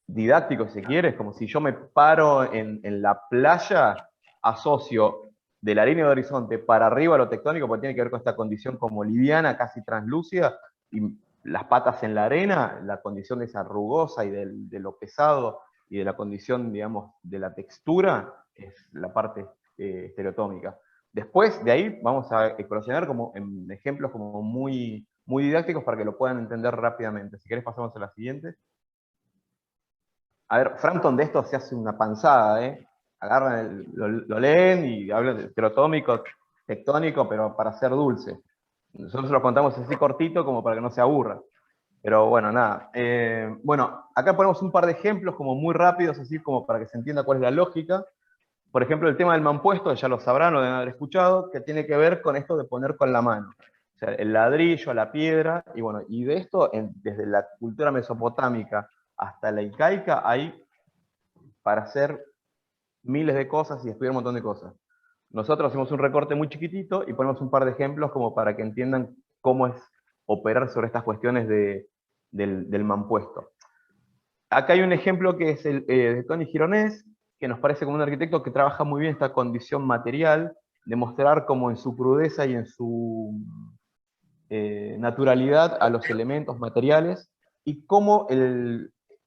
didáctico, si quieres, como si yo me paro en la playa, asocio de la línea de horizonte para arriba lo tectónico, porque tiene que ver con esta condición como liviana, casi translúcida, y las patas en la arena, la condición de esa rugosa y de lo pesado, y de la condición, digamos, de la textura, es la parte estereotómica. Después de ahí vamos a eclosionar como en ejemplos como muy, muy didácticos para que lo puedan entender rápidamente. Si querés pasamos a la siguiente. A ver, Frampton de esto se hace una panzada, ¿eh? Agarran, lo leen y hablan de estereotómico, tectónico, pero para ser dulce. Nosotros lo contamos así cortito como para que no se aburra. Pero bueno, nada. Bueno, acá ponemos un par de ejemplos como muy rápidos, así como para que se entienda cuál es la lógica. Por ejemplo, el tema del mampuesto, ya lo sabrán, lo deben haber escuchado, que tiene que ver con esto de poner con la mano. O sea, el ladrillo, la piedra, y bueno, y de esto, desde la cultura mesopotámica hasta la incaica hay para hacer miles de cosas y estudiar un montón de cosas. Nosotros hacemos un recorte muy chiquitito y ponemos un par de ejemplos como para que entiendan cómo es operar sobre estas cuestiones del mampuesto. Acá hay un ejemplo que es el de Tony Gironés, que nos parece como un arquitecto que trabaja muy bien esta condición material, de mostrar como en su crudeza y en su naturalidad a los elementos materiales, y cómo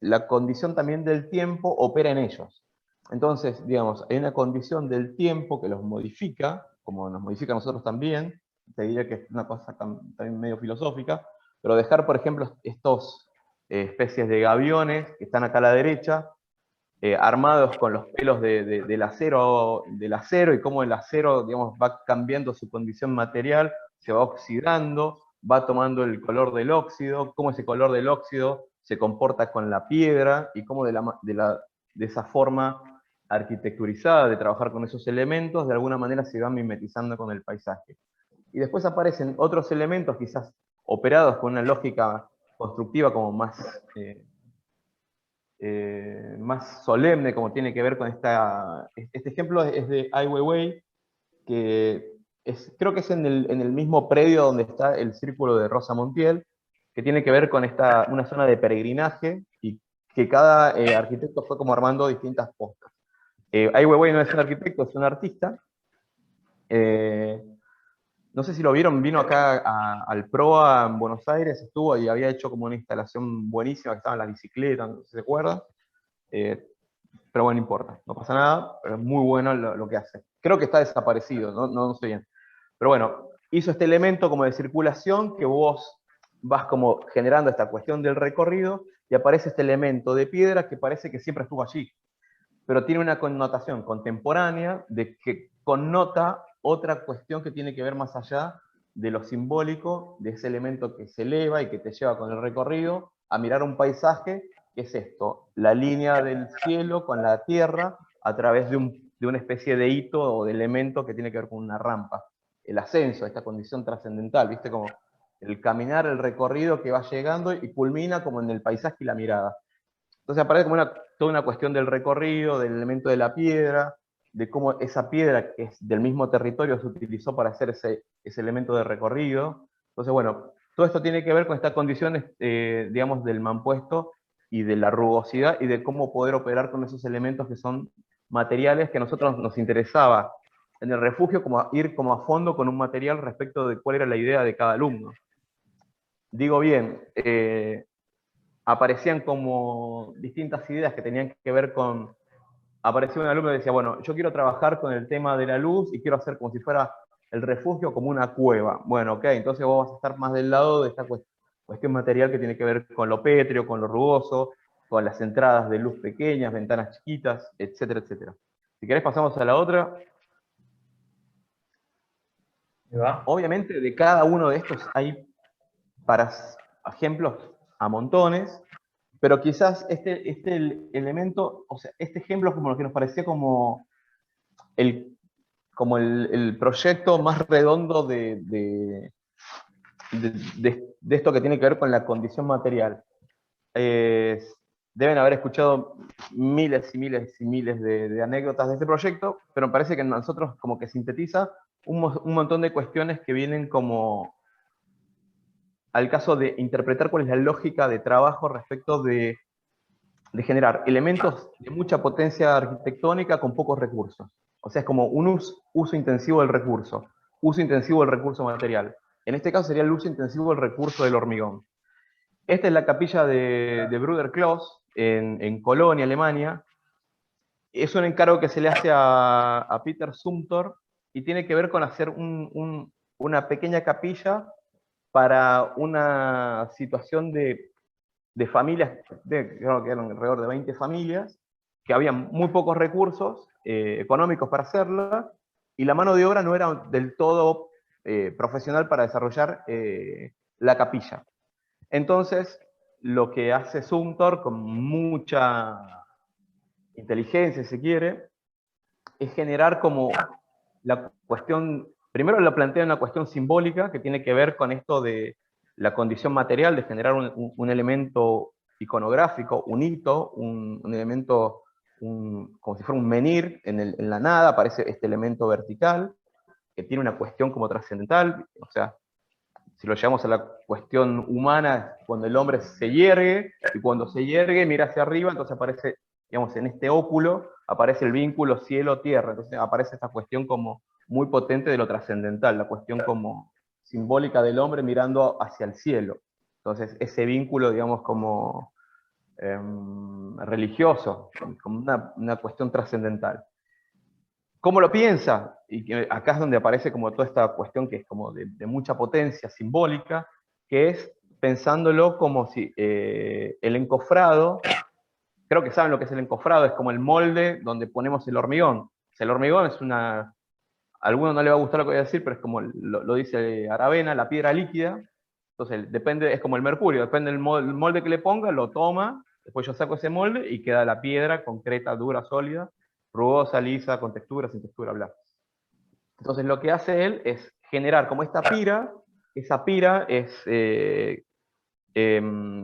la condición también del tiempo opera en ellos. Entonces, digamos, hay una condición del tiempo que los modifica, como nos modifica a nosotros también, te diría que es una cosa también medio filosófica, pero dejar, por ejemplo, estos especies de gaviones que están acá a la derecha, armados con los pelos del acero, y cómo el acero, digamos, va cambiando su condición material, se va oxidando, va tomando el color del óxido, cómo ese color del óxido se comporta con la piedra, y cómo de esa forma arquitecturizada de trabajar con esos elementos, de alguna manera se van mimetizando con el paisaje. Y después aparecen otros elementos, quizás operados con una lógica constructiva como más solemne, como tiene que ver con este ejemplo es de Ai Weiwei, que creo que es en el mismo predio donde está el círculo de Rosa Montiel, que tiene que ver con una zona de peregrinaje, y que cada arquitecto fue como armando distintas postas. Ai Weiwei no es un arquitecto, es un artista. No sé si lo vieron, vino acá al PROA en Buenos Aires, estuvo y había hecho como una instalación buenísima, que estaban las bicicletas, no sé si se acuerdan. Pero bueno, no importa, no pasa nada, pero es muy bueno lo que hace. Creo que está desaparecido, no sé bien. Pero bueno, hizo este elemento como de circulación, que vos vas como generando esta cuestión del recorrido, y aparece este elemento de piedra que parece que siempre estuvo allí, pero tiene una connotación contemporánea de que connota otra cuestión que tiene que ver más allá de lo simbólico, de ese elemento que se eleva y que te lleva con el recorrido a mirar un paisaje, que es esto, la línea del cielo con la tierra a través de una especie de hito o de elemento que tiene que ver con una rampa. El ascenso, esta condición trascendental, ¿viste? Como el caminar, el recorrido que va llegando y culmina como en el paisaje y la mirada. Entonces aparece como toda una cuestión del recorrido, del elemento de la piedra, de cómo esa piedra, que es del mismo territorio, se utilizó para hacer ese elemento de recorrido. Entonces, bueno, todo esto tiene que ver con estas condiciones, digamos, del mampuesto y de la rugosidad, y de cómo poder operar con esos elementos que son materiales, que a nosotros nos interesaba en el refugio como ir como a fondo con un material respecto de cuál era la idea de cada alumno. Digo bien, aparecían como distintas ideas que tenían que ver con... Apareció un alumno que decía, bueno, yo quiero trabajar con el tema de la luz y quiero hacer como si fuera el refugio como una cueva. Bueno, ok, entonces vos vas a estar más del lado de esta cuestión material que tiene que ver con lo pétreo, con lo rugoso, con las entradas de luz pequeñas, ventanas chiquitas, etcétera, etcétera. Si querés pasamos a la otra. Obviamente de cada uno de estos hay para ejemplos a montones, pero quizás este elemento, o sea, este ejemplo como lo que nos parecía como el proyecto más redondo de esto que tiene que ver con la condición material. Deben haber escuchado miles y miles y miles de anécdotas de este proyecto, pero me parece que nosotros como que sintetiza un montón de cuestiones que vienen como al caso de interpretar cuál es la lógica de trabajo respecto de generar elementos de mucha potencia arquitectónica con pocos recursos. O sea, es como un uso intensivo del recurso, uso intensivo del recurso material. En este caso sería el uso intensivo del recurso del hormigón. Esta es la capilla de Bruder Kloss en Colonia, Alemania. Es un encargo que se le hace a Peter Zumthor, y tiene que ver con hacer una pequeña capilla para una situación de familias, creo que eran alrededor de 20 familias, que habían muy pocos recursos económicos para hacerla, y la mano de obra no era del todo profesional para desarrollar la capilla. Entonces, lo que hace Zumthor, con mucha inteligencia, si se quiere, es generar como la cuestión, primero lo plantea una cuestión simbólica, que tiene que ver con esto de la condición material, de generar un elemento iconográfico, un hito, un elemento, como si fuera un menhir en la nada, aparece este elemento vertical, que tiene una cuestión como trascendental, o sea, si lo llevamos a la cuestión humana, cuando el hombre se yergue, y cuando se yergue mira hacia arriba, entonces aparece, digamos, en este óculo, aparece el vínculo cielo-tierra, entonces aparece esta cuestión como muy potente de lo trascendental, la cuestión como simbólica del hombre mirando hacia el cielo. Entonces, ese vínculo, digamos, como religioso, como una cuestión trascendental. ¿Cómo lo piensa? Y acá es donde aparece como toda esta cuestión que es como de mucha potencia simbólica, que es pensándolo como si el encofrado, creo que saben lo que es el encofrado, es como el molde donde ponemos el hormigón. O sea, el hormigón es a alguno no le va a gustar lo que voy a decir, pero es como lo dice Aravena, la piedra líquida. Entonces, depende, es como el mercurio, depende del molde que le ponga, lo toma, después yo saco ese molde y queda la piedra concreta, dura, sólida, rugosa, lisa, con textura, sin textura, bla. Entonces lo que hace él es generar como esta pira, esa pira es, el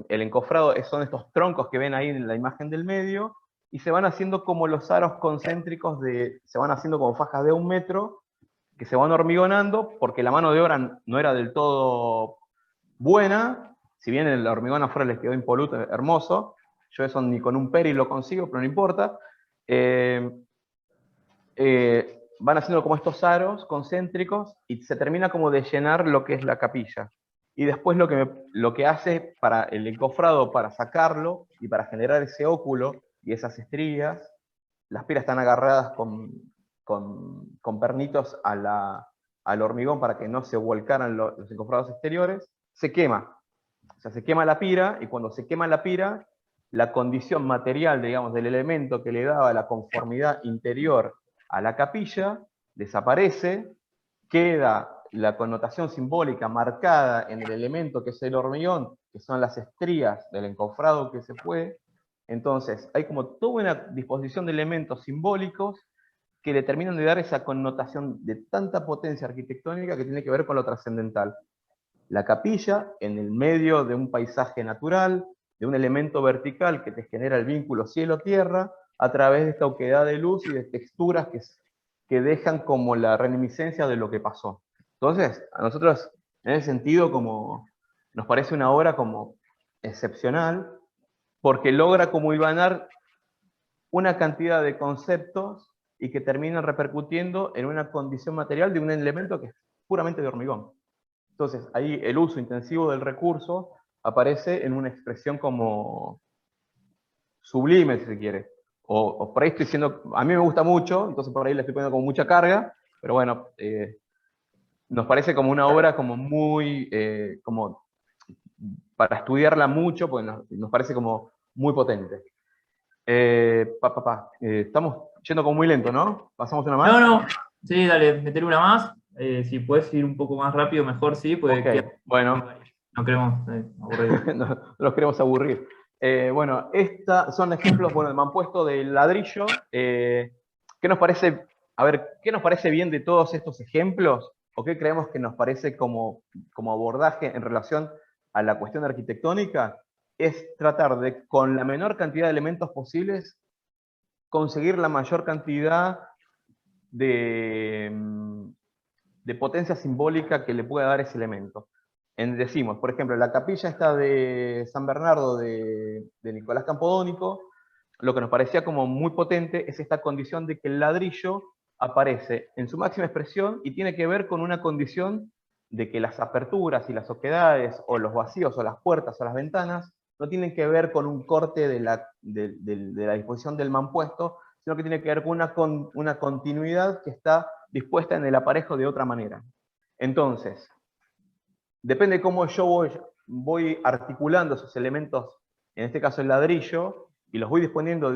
encofrado son estos troncos que ven ahí en la imagen del medio, y se van haciendo como los aros concéntricos, se van haciendo como fajas de 1 metro, que se van hormigonando, porque la mano de obra no era del todo buena, si bien el hormigón afuera les quedó impoluto, hermoso, yo eso ni con un peri lo consigo, pero no importa. Van haciendo como estos aros concéntricos y se termina como de llenar lo que es la capilla. Y después lo que hace para el encofrado, para sacarlo y para generar ese óculo y esas estrías, las piras están agarradas con pernitos al hormigón para que no se volcaran los encofrados exteriores, se quema. O sea, se quema la pira, y cuando se quema la pira, la condición material, digamos, del elemento que le daba la conformidad interior a la capilla desaparece, queda la connotación simbólica marcada en el elemento que es el hormigón, que son las estrías del encofrado que se fue. Entonces, hay como toda una disposición de elementos simbólicos que le terminan de dar esa connotación de tanta potencia arquitectónica que tiene que ver con lo trascendental. La capilla en el medio de un paisaje natural, de un elemento vertical que te genera el vínculo cielo-tierra, a través de esta oquedad de luz y de texturas que dejan como la reminiscencia de lo que pasó. Entonces, a nosotros, en ese sentido, como nos parece una obra como excepcional, porque logra como hilvanar una cantidad de conceptos y que terminan repercutiendo en una condición material de un elemento que es puramente de hormigón. Entonces, ahí el uso intensivo del recurso aparece en una expresión como sublime, si se quiere. O por ahí estoy diciendo, a mí me gusta mucho, entonces por ahí le estoy poniendo como mucha carga, pero bueno, nos parece como una obra como muy, como para estudiarla mucho, pues nos parece como muy potente. Estamos yendo como muy lento, ¿no? ¿Pasamos una más? No, sí, dale, meter una más. Si puedes ir un poco más rápido, mejor, sí, pues Okay, bueno. No queremos aburrir. No los queremos aburrir. Bueno, estos son ejemplos, bueno, me han puesto de ladrillo. ¿Qué nos parece, a ver, qué nos parece bien de todos estos ejemplos? ¿O qué creemos que nos parece como abordaje en relación a la cuestión arquitectónica? Es tratar de, con la menor cantidad de elementos posibles, conseguir la mayor cantidad de potencia simbólica que le pueda dar ese elemento. Decimos, por ejemplo, la capilla esta de San Bernardo de Nicolás Campodónico, lo que nos parecía como muy potente es esta condición de que el ladrillo aparece en su máxima expresión y tiene que ver con una condición de que las aperturas y las oquedades, o los vacíos, o las puertas, o las ventanas, no tienen que ver con un corte de la disposición del mampuesto, sino que tiene que ver con una continuidad que está dispuesta en el aparejo de otra manera. Entonces, depende de cómo yo voy articulando esos elementos, en este caso el ladrillo, y los voy disponiendo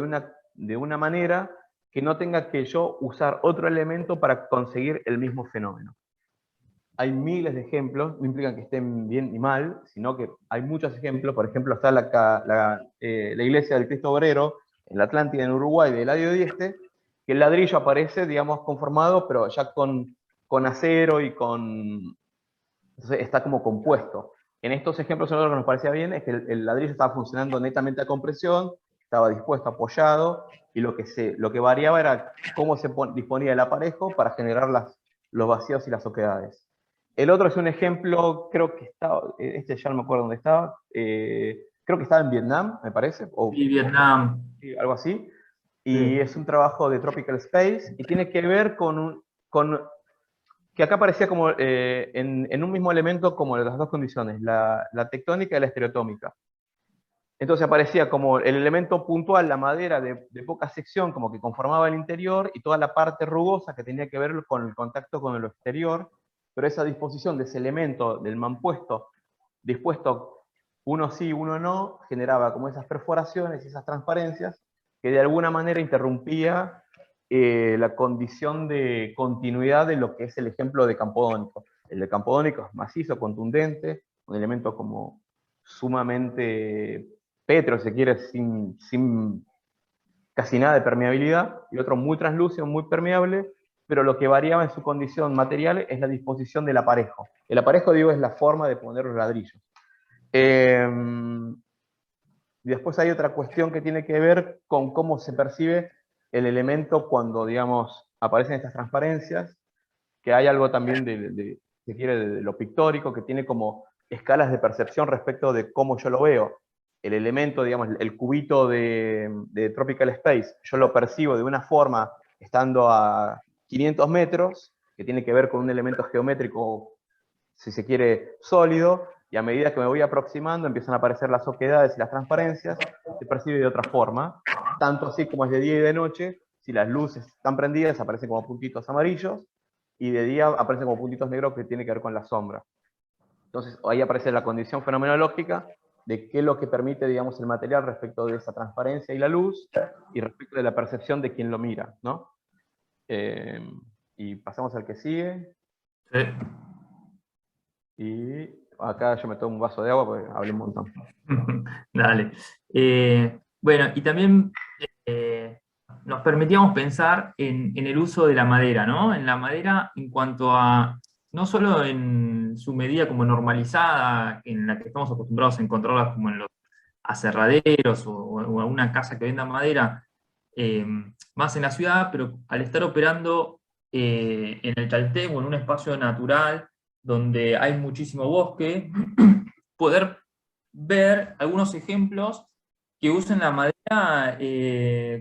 de una manera que no tenga que yo usar otro elemento para conseguir el mismo fenómeno. Hay miles de ejemplos, no implican que estén bien ni mal, sino que hay muchos ejemplos. Por ejemplo, está la iglesia del Cristo Obrero en la Atlántida, en Uruguay, de Eladio Dieste, que el ladrillo aparece, digamos, conformado, pero ya con acero y con... Entonces está como compuesto. En estos ejemplos, lo que nos parecía bien es que el ladrillo estaba funcionando netamente a compresión, estaba dispuesto, apoyado, y lo que variaba era cómo se disponía el aparejo para generar los vacíos y las oquedades. El otro es un ejemplo, creo que estaba, ya no me acuerdo dónde estaba, creo que estaba en Vietnam, me parece, Sí, Vietnam. algo así, y es un trabajo de Tropical Space, y tiene que ver con que acá parecía como en un mismo elemento como las dos condiciones, la tectónica y la estereotómica. Entonces aparecía como el elemento puntual, la madera de poca sección, como que conformaba el interior, y toda la parte rugosa que tenía que ver con el contacto con lo exterior, pero esa disposición de ese elemento, del mampuesto, dispuesto uno sí, uno no, generaba como esas perforaciones y esas transparencias, que de alguna manera interrumpía la condición de continuidad de lo que es el ejemplo de campodónico. El de campodónico es macizo, contundente, un elemento como sumamente petro, si se quiere, sin casi nada de permeabilidad, y otro muy translúcido, muy permeable, pero lo que variaba en su condición material es la disposición del aparejo. El aparejo, digo, es la forma de poner los ladrillos. Y después hay otra cuestión que tiene que ver con cómo se percibe el elemento cuando, digamos, aparecen estas transparencias, que hay algo también si quiere, de lo pictórico, que tiene como escalas de percepción respecto de cómo yo lo veo. El elemento, digamos, el cubito de Tropical Space, yo lo percibo de una forma estando a 500 metros, que tiene que ver con un elemento geométrico, si se quiere, sólido, y a medida que me voy aproximando empiezan a aparecer las oquedades y las transparencias, se percibe de otra forma, tanto así como es de día y de noche. Si las luces están prendidas aparecen como puntitos amarillos, y de día aparecen como puntitos negros, que tiene que ver con la sombra. Entonces ahí aparece la condición fenomenológica de qué es lo que permite, digamos, el material respecto de esa transparencia y la luz, y respecto de la percepción de quien lo mira, ¿no? Y pasamos al que sigue. Sí. Y acá yo me tomo un vaso de agua porque hablé un montón. Dale. Bueno, y también nos permitíamos pensar en el uso de la madera, ¿no? En la madera en cuanto a, no solo en su medida como normalizada, en la que estamos acostumbrados a encontrarla como en los aserraderos o alguna casa que venda madera, más en la ciudad, pero al estar operando en el Chaltén o en un espacio natural donde hay muchísimo bosque, poder ver algunos ejemplos que usen la madera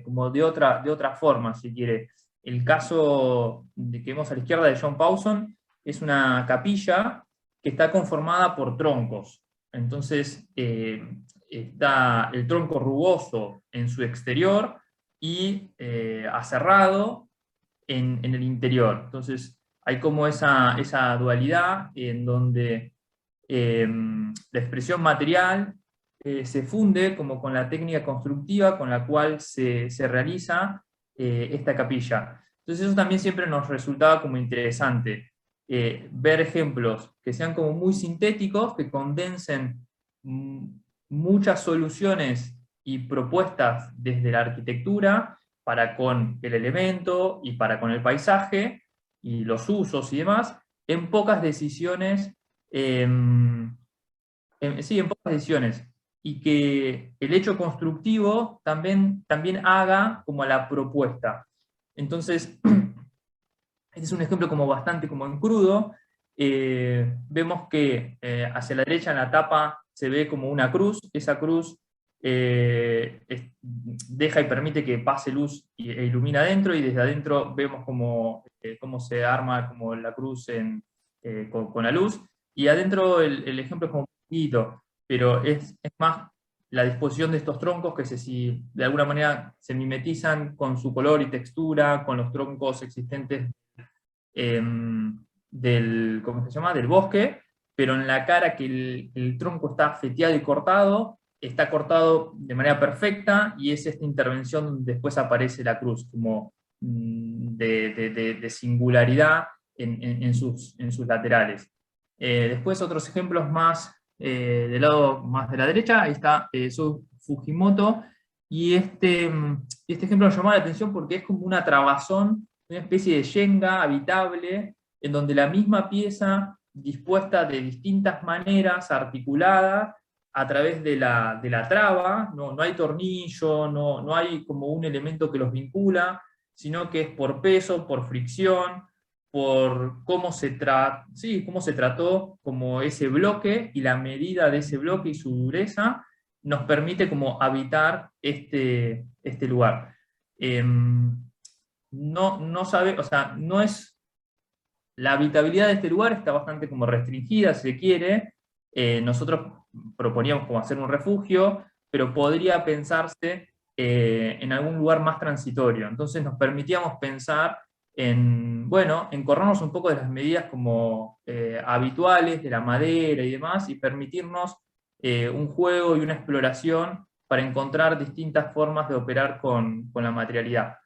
como de otra forma, si quiere. El caso que vemos a la izquierda de John Pawson es una capilla que está conformada por troncos. Entonces, está el tronco rugoso en su exterior y aserrado en el interior. Entonces, hay como esa dualidad en donde la expresión material se funde como con la técnica constructiva con la cual se realiza esta capilla. Entonces eso también siempre nos resultaba como interesante, ver ejemplos que sean como muy sintéticos, que condensen muchas soluciones y propuestas desde la arquitectura para con el elemento y para con el paisaje y los usos y demás, en pocas decisiones. Sí, en pocas decisiones, y que el hecho constructivo también haga como la propuesta. Entonces, este es un ejemplo como bastante como en crudo. Vemos que hacia la derecha en la tapa se ve como una cruz. Esa cruz deja y permite que pase luz e ilumina adentro, y desde adentro vemos cómo se arma como la cruz con la luz. Y adentro el ejemplo es como un poquito, pero es más la disposición de estos troncos que si de alguna manera se mimetizan con su color y textura, con los troncos existentes ¿cómo se llama?, del bosque, pero en la cara que el tronco está feteado y cortado, está cortado de manera perfecta, y es esta intervención donde después aparece la cruz, como de singularidad en sus laterales. Después otros ejemplos más del lado más de la derecha, ahí está Fujimoto, y este ejemplo nos llamó la atención porque es como una trabazón, una especie de yenga habitable, en donde la misma pieza dispuesta de distintas maneras, articulada, a través de la traba, no hay tornillo, no hay como un elemento que los vincula, sino que es por peso, por fricción, por cómo se trató como ese bloque, y la medida de ese bloque y su dureza nos permite como habitar este lugar. No es, la habitabilidad de este lugar está bastante como restringida, si se quiere. Nosotros proponíamos como hacer un refugio, pero podría pensarse en algún lugar más transitorio. Entonces nos permitíamos pensar en corrernos un poco de las medidas como habituales de la madera y demás, y permitirnos un juego y una exploración para encontrar distintas formas de operar con la materialidad.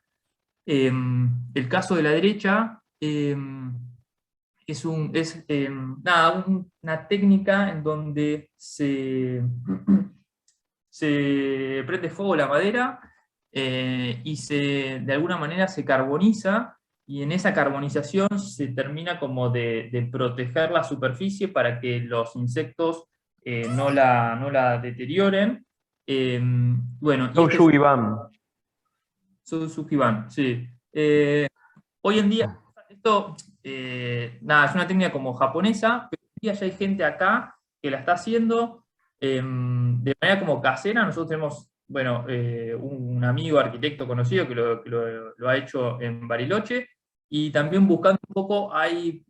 El caso de la derecha es una técnica en donde se prende fuego la madera y de alguna manera se carboniza, y en esa carbonización se termina como de proteger la superficie para que los insectos no la deterioren. Sujiban, sí. Hoy en día, esto es una técnica como japonesa, pero hoy en día ya hay gente acá que la está haciendo de manera como casera. Nosotros tenemos, un amigo arquitecto conocido que lo ha hecho en Bariloche, y también buscando un poco hay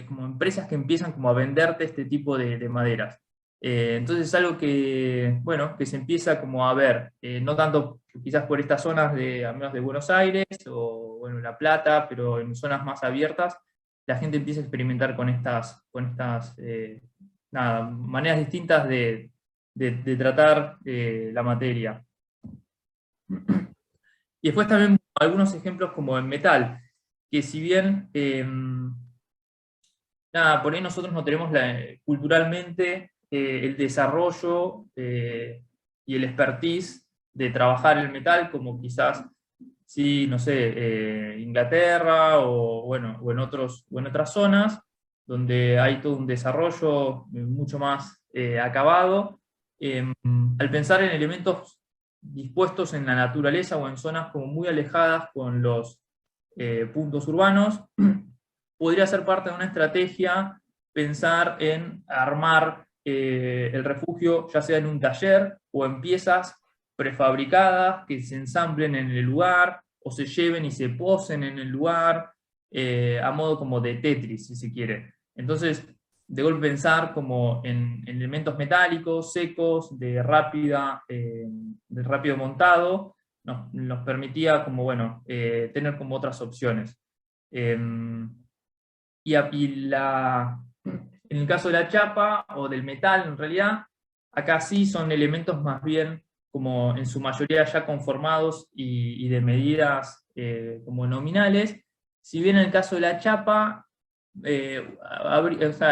como empresas que empiezan como a venderte este tipo de maderas. Entonces es algo que se empieza como a ver, no tanto quizás por estas zonas al menos de Buenos Aires o La Plata, pero en zonas más abiertas, la gente empieza a experimentar con estas maneras distintas de tratar la materia. Y después también algunos ejemplos como en metal, que si bien por ahí nosotros no tenemos culturalmente el desarrollo y el expertise de trabajar el metal, como quizás, sí, no sé, Inglaterra o en otras zonas, donde hay todo un desarrollo mucho más acabado. Al pensar en elementos dispuestos en la naturaleza o en zonas como muy alejadas con los puntos urbanos, podría ser parte de una estrategia pensar en armar el refugio, ya sea en un taller o en piezas prefabricadas que se ensamblen en el lugar, o se lleven y se posen en el lugar, a modo como de Tetris, si se quiere. Entonces, de golpe pensar como en elementos metálicos, secos, de rápido montado, nos permitía como, tener como otras opciones. En el caso de la chapa o del metal, en realidad, acá sí son elementos más bien como en su mayoría ya conformados y de medidas como nominales. Si bien en el caso de la chapa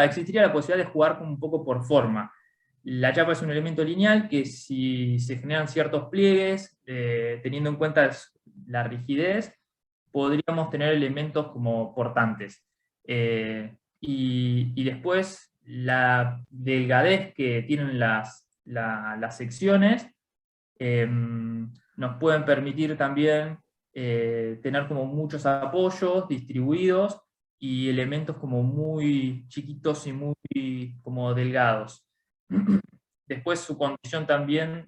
existiría la posibilidad de jugar como un poco por forma. La chapa es un elemento lineal que, si se generan ciertos pliegues, teniendo en cuenta la rigidez, podríamos tener elementos como portantes. Y después la delgadez que tienen las secciones nos pueden permitir también tener como muchos apoyos distribuidos y elementos como muy chiquitos y muy como delgados. Después su condición también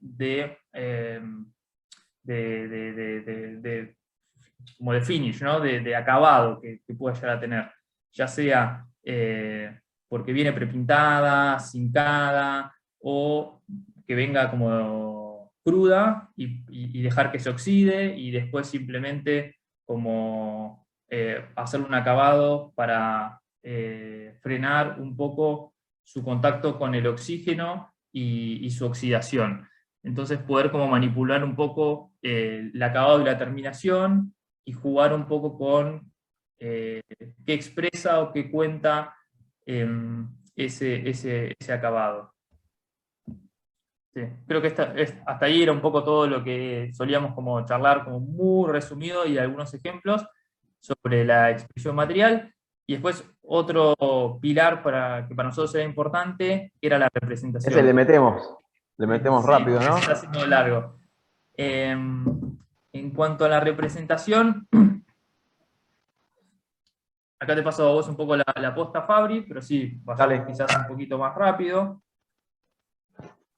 como de finish, ¿no? de acabado que puede llegar a tener, ya sea porque viene prepintada, cincada, o que venga como cruda y dejar que se oxide, y después simplemente como hacer un acabado para frenar un poco su contacto con el oxígeno y su oxidación. Entonces poder como manipular un poco el acabado y la terminación, y jugar un poco con qué expresa o qué cuenta ese acabado. Sí, creo que hasta ahí era un poco todo lo que solíamos como charlar, como muy resumido, y algunos ejemplos sobre la expresión material. Y después otro pilar que para nosotros era importante era la representación. Ese le metemos Sí, rápido, ¿no? se está haciendo largo. En cuanto a la representación, acá te paso a vos un poco la posta, Fabri, pero sí, vayamos Dale. quizás un poquito más rápido.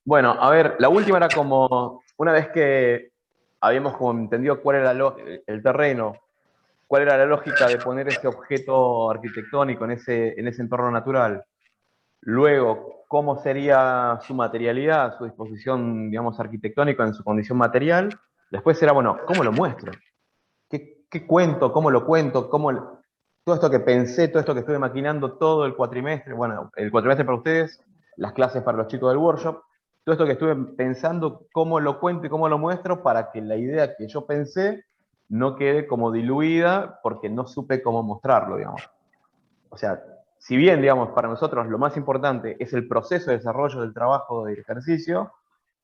Bueno, a ver, la última era como, una vez que habíamos como entendido cuál era el terreno, cuál era la lógica de poner ese objeto arquitectónico en ese entorno natural, luego cómo sería su materialidad, su disposición, digamos, arquitectónica en su condición material, después era, bueno, ¿cómo lo muestro? ¿Qué cuento? ¿Cómo lo cuento? Todo esto que pensé, todo esto que estuve maquinando todo el cuatrimestre, bueno, el cuatrimestre para ustedes, las clases para los chicos del workshop, todo esto que estuve pensando, cómo lo cuento y cómo lo muestro para que la idea que yo pensé no quede como diluida porque no supe cómo mostrarlo, digamos. O sea, si bien, digamos, para nosotros lo más importante es el proceso de desarrollo del trabajo del ejercicio,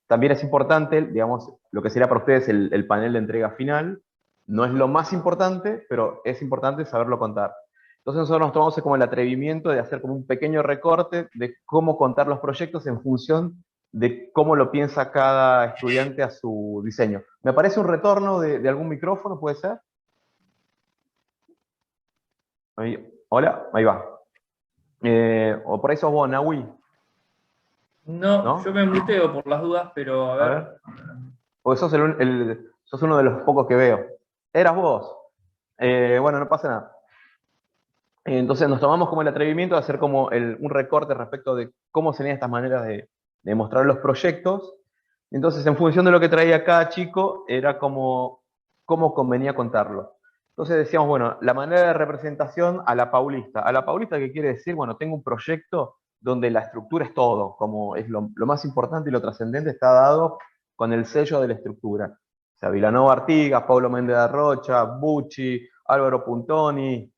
también es importante, digamos, lo que sería para ustedes el panel de entrega final. No es lo más importante, pero es importante saberlo contar. Entonces nosotros nos tomamos como el atrevimiento de hacer como un pequeño recorte de cómo contar los proyectos en función de cómo lo piensa cada estudiante a su diseño. Me parece un retorno de algún micrófono, ¿puede ser? Ahí, hola, ahí va. O por ahí sos vos, Nahui. No, yo ¿No? me muteo por las dudas, pero A ver. Porque sos, sos uno de los pocos que veo. Eras vos. Bueno, no pasa nada. Entonces nos tomamos como el atrevimiento de hacer como un recorte respecto de cómo serían estas maneras de mostrar los proyectos. Entonces, en función de lo que traía cada chico, era como cómo convenía contarlo. Entonces decíamos, bueno, la manera de representación a la paulista. A la paulista, ¿qué quiere decir? Bueno, tengo un proyecto donde la estructura es todo, como es lo más importante y lo trascendente está dado con el sello de la estructura. O sea, Vilanova Artigas, Pablo Méndez de Rocha, Bucci, Álvaro Puntoni,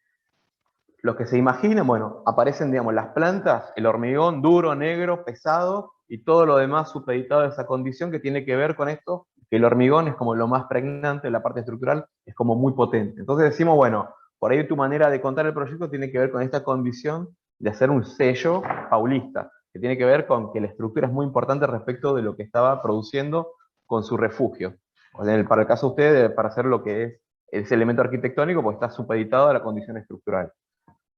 los que se imaginen, bueno, aparecen, digamos, las plantas, el hormigón duro, negro, pesado, y todo lo demás supeditado a esa condición que tiene que ver con esto, que el hormigón es como lo más pregnante, la parte estructural es como muy potente. Entonces decimos, bueno, por ahí tu manera de contar el proyecto tiene que ver con esta condición de hacer un sello paulista, que tiene que ver con que la estructura es muy importante respecto de lo que estaba produciendo con su refugio. O sea, para el caso de ustedes, para hacer lo que es ese elemento arquitectónico, pues está supeditado a la condición estructural.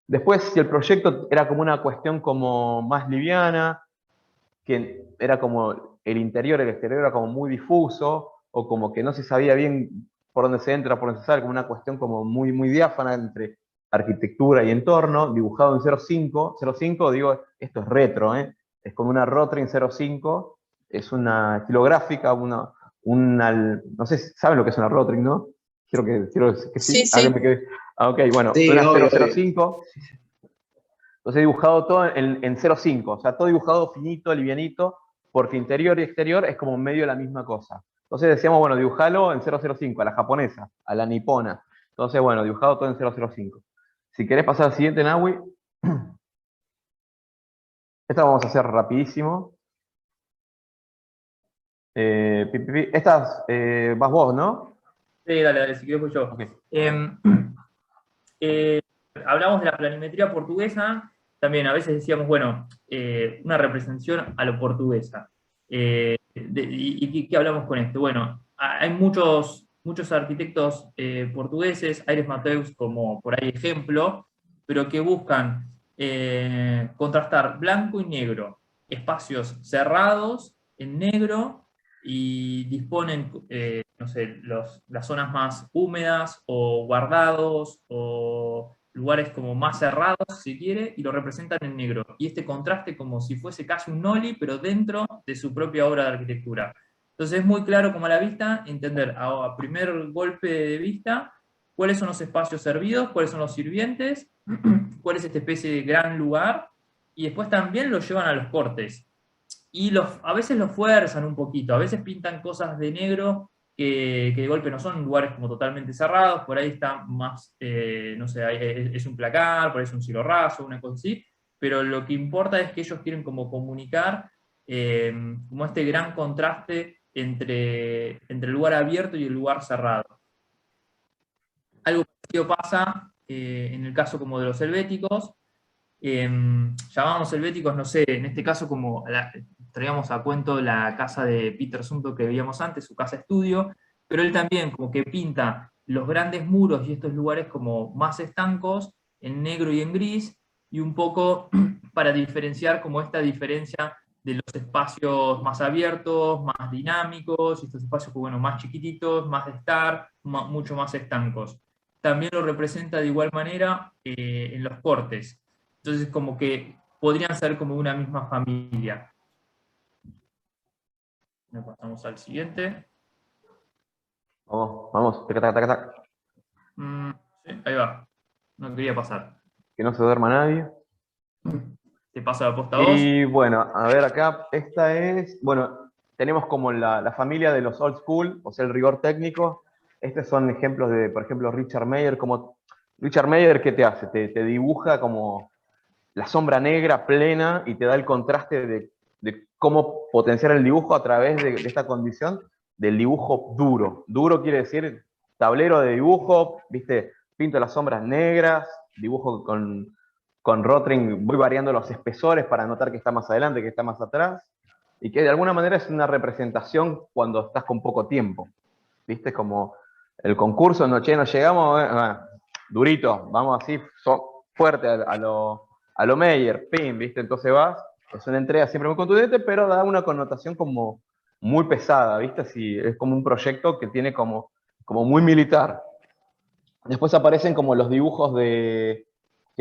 Después, si el proyecto era como una cuestión como más liviana, que era como el interior, el exterior era como muy difuso, o como que no se sabía bien por dónde se entra, por dónde se sale, como una cuestión como muy, muy diáfana entre arquitectura y entorno, dibujado en 0.5. 0.5, digo, esto es retro, es como una Rotring 0.5, es una estilográfica, no sé, ¿saben lo que es una Rotring, no? Quiero que sí, Sí. me quede. Ah, ok, bueno, Sí, una obvio, 005. Entonces he dibujado todo en 0.5, o sea, todo dibujado finito, livianito, porque interior y exterior es como medio la misma cosa. Entonces decíamos, bueno, dibujalo en 0.05, a la japonesa, a la nipona. Entonces, bueno, dibujado todo en 0.05. Si querés pasar al siguiente, Nahui. Esta vamos a hacer rapidísimo. Estas vas vos, ¿no? Sí, dale, si quieres voy yo. Okay. Hablamos de la planimetría portuguesa, también a veces decíamos, bueno, una representación a lo portuguesa. ¿Y qué hablamos con esto? Bueno, hay muchos arquitectos portugueses, Aires Mateus como por ahí ejemplo, pero que buscan contrastar blanco y negro, espacios cerrados en negro, y disponen, no sé, las zonas más húmedas o guardados o lugares como más cerrados, si quiere, y lo representan en negro. Y este contraste como si fuese casi un noli, pero dentro de su propia obra de arquitectura. Entonces es muy claro como a la vista, entender a primer golpe de vista cuáles son los espacios servidos, cuáles son los sirvientes, cuál es esta especie de gran lugar, y después también lo llevan a los cortes. Y a veces los fuerzan un poquito, a veces pintan cosas de negro que de golpe no son lugares como totalmente cerrados, por ahí está más, no sé, es un placar, por ahí es un cielo raso, una cosa así, pero lo que importa es que ellos quieren como comunicar como este gran contraste entre el lugar abierto y el lugar cerrado. Algo parecido pasa en el caso como de los helvéticos, llamamos helvéticos, no sé, en este caso como traíamos a cuento la casa de Peter Zumthor que veíamos antes, su casa estudio, pero él también como que pinta los grandes muros y estos lugares como más estancos, en negro y en gris, y un poco para diferenciar como esta diferencia de los espacios más abiertos, más dinámicos, y estos espacios bueno, más chiquititos, más de estar, mucho más estancos. También lo representa de igual manera en los cortes. Entonces como que podrían ser como una misma familia. Nos pasamos al siguiente. Vamos, taca, taca, taca, taca. Sí, ahí va. No quería pasar. Que no se duerma nadie. Te paso la posta a vos. Y bueno, a ver acá, esta es, bueno, tenemos como la familia de los old school, o sea, el rigor técnico. Estos son ejemplos de, por ejemplo, Richard Meier. Como Richard Meier, ¿qué te hace? Te dibuja como la sombra negra plena y te da el contraste de cómo potenciar el dibujo a través de esta condición del dibujo duro. Duro quiere decir tablero de dibujo, ¿viste? Pinto las sombras negras, dibujo con Rotring, voy variando los espesores para notar que está más adelante, que está más atrás, y que de alguna manera es una representación cuando estás con poco tiempo. ¿Viste? Como el concurso, no llegamos, durito, vamos así, fuerte a lo Meyer, pim, ¿viste? Entonces vas, es una entrega siempre muy contundente, pero da una connotación como muy pesada, ¿viste? Así, es como un proyecto que tiene como muy militar. Después aparecen como los dibujos que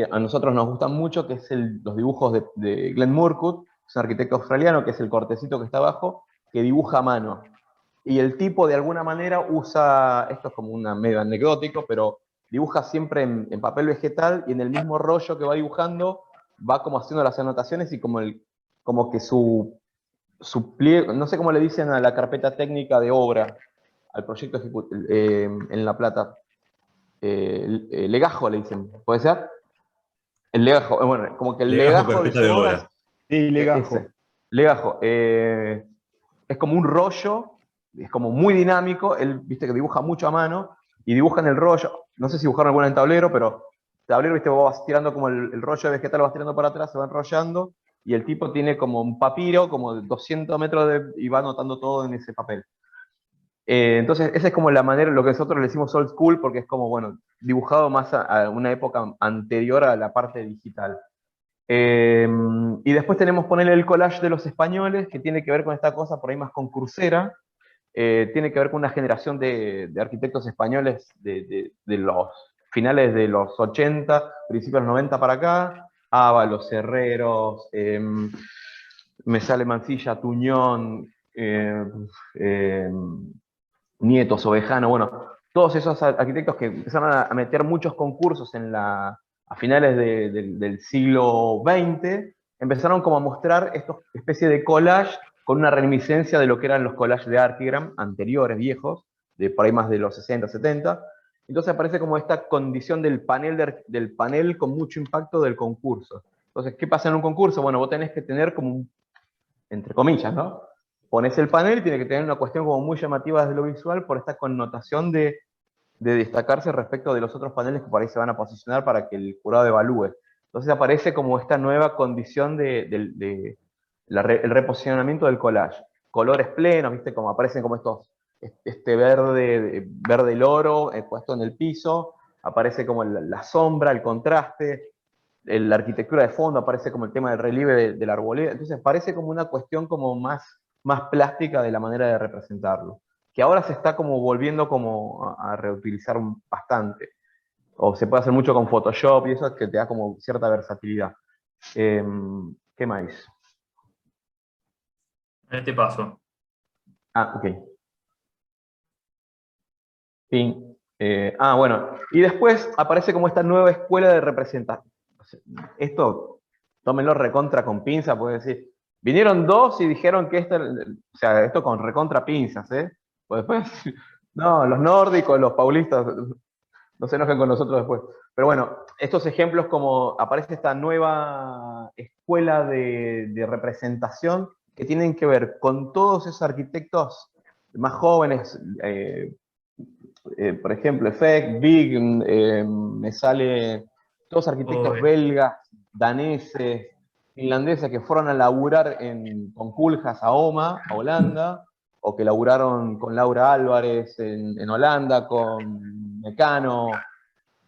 a nosotros nos gustan mucho, que es los dibujos de Glenn Murcutt, es un arquitecto australiano, que es el cortecito que está abajo, que dibuja a mano. Y el tipo de alguna manera usa, esto es como una medio anecdótico, pero dibuja siempre en papel vegetal y en el mismo rollo que va dibujando va como haciendo las anotaciones y como que su pliego, no sé cómo le dicen a la carpeta técnica de obra, al proyecto en La Plata. Legajo le dicen, ¿puede ser? El legajo, bueno, como que el Legajo, legajo de carpeta su de obra obra. Sí, legajo. ese, legajo. Es como un rollo, es como muy dinámico, él, viste, que dibuja mucho a mano, y dibuja en el rollo, no sé si dibujaron alguna en tablero, pero tablero, viste, vos vas tirando como el rollo de vegetal, lo vas tirando para atrás, se va enrollando, y el tipo tiene como un papiro, como de 200 metros, y va anotando todo en ese papel. Entonces, esa es como la manera, lo que nosotros le decimos old school, porque es como, bueno, dibujado más a una época anterior a la parte digital. Y después tenemos ponerle el collage de los españoles, que tiene que ver con esta cosa por ahí más concursera, tiene que ver con una generación de arquitectos españoles de los finales de los 80, principios de los 90 para acá, Ábalos, Herreros, me sale Mansilla, Tuñón, Nietos, Ovejano, bueno, todos esos arquitectos que empezaron a meter muchos concursos a finales del siglo XX, empezaron como a mostrar esta especie de collage con una reminiscencia de lo que eran los collages de Archigram anteriores, viejos, de por ahí más de los 60, 70. Entonces aparece como esta condición del panel con mucho impacto del concurso. Entonces, ¿qué pasa en un concurso? Bueno, vos tenés que tener como entre comillas, ¿no? Pones el panel y tiene que tener una cuestión como muy llamativa desde lo visual por esta connotación de destacarse respecto de los otros paneles que por ahí se van a posicionar para que el jurado evalúe. Entonces aparece como esta nueva condición el reposicionamiento del collage. Colores plenos, ¿viste? Como aparecen como este verde loro puesto en el piso, aparece como la sombra, el contraste, la arquitectura de fondo, aparece como el tema del relieve de la arboleda, entonces parece como una cuestión como más plástica de la manera de representarlo, que ahora se está como volviendo como a reutilizar bastante, o se puede hacer mucho con Photoshop y eso es que te da como cierta versatilidad. ¿Qué más? Te paso. Ok. Fin. Bueno, y después aparece como esta nueva escuela de representación. Esto, tómenlo recontra con pinza, puede decir. Vinieron dos y dijeron que esto con recontra pinzas, ¿eh? Pues después, no, los nórdicos, los paulistas, no se enojen con nosotros después. Pero bueno, estos ejemplos como aparece esta nueva escuela de representación que tienen que ver con todos esos arquitectos más jóvenes, por ejemplo, Effect, Big, me sale todos arquitectos Uy. belgas, daneses, finlandeses que fueron a laburar con Koolhaas a OMA, a Holanda, o que laburaron con Laura Álvarez en Holanda, con Mecano,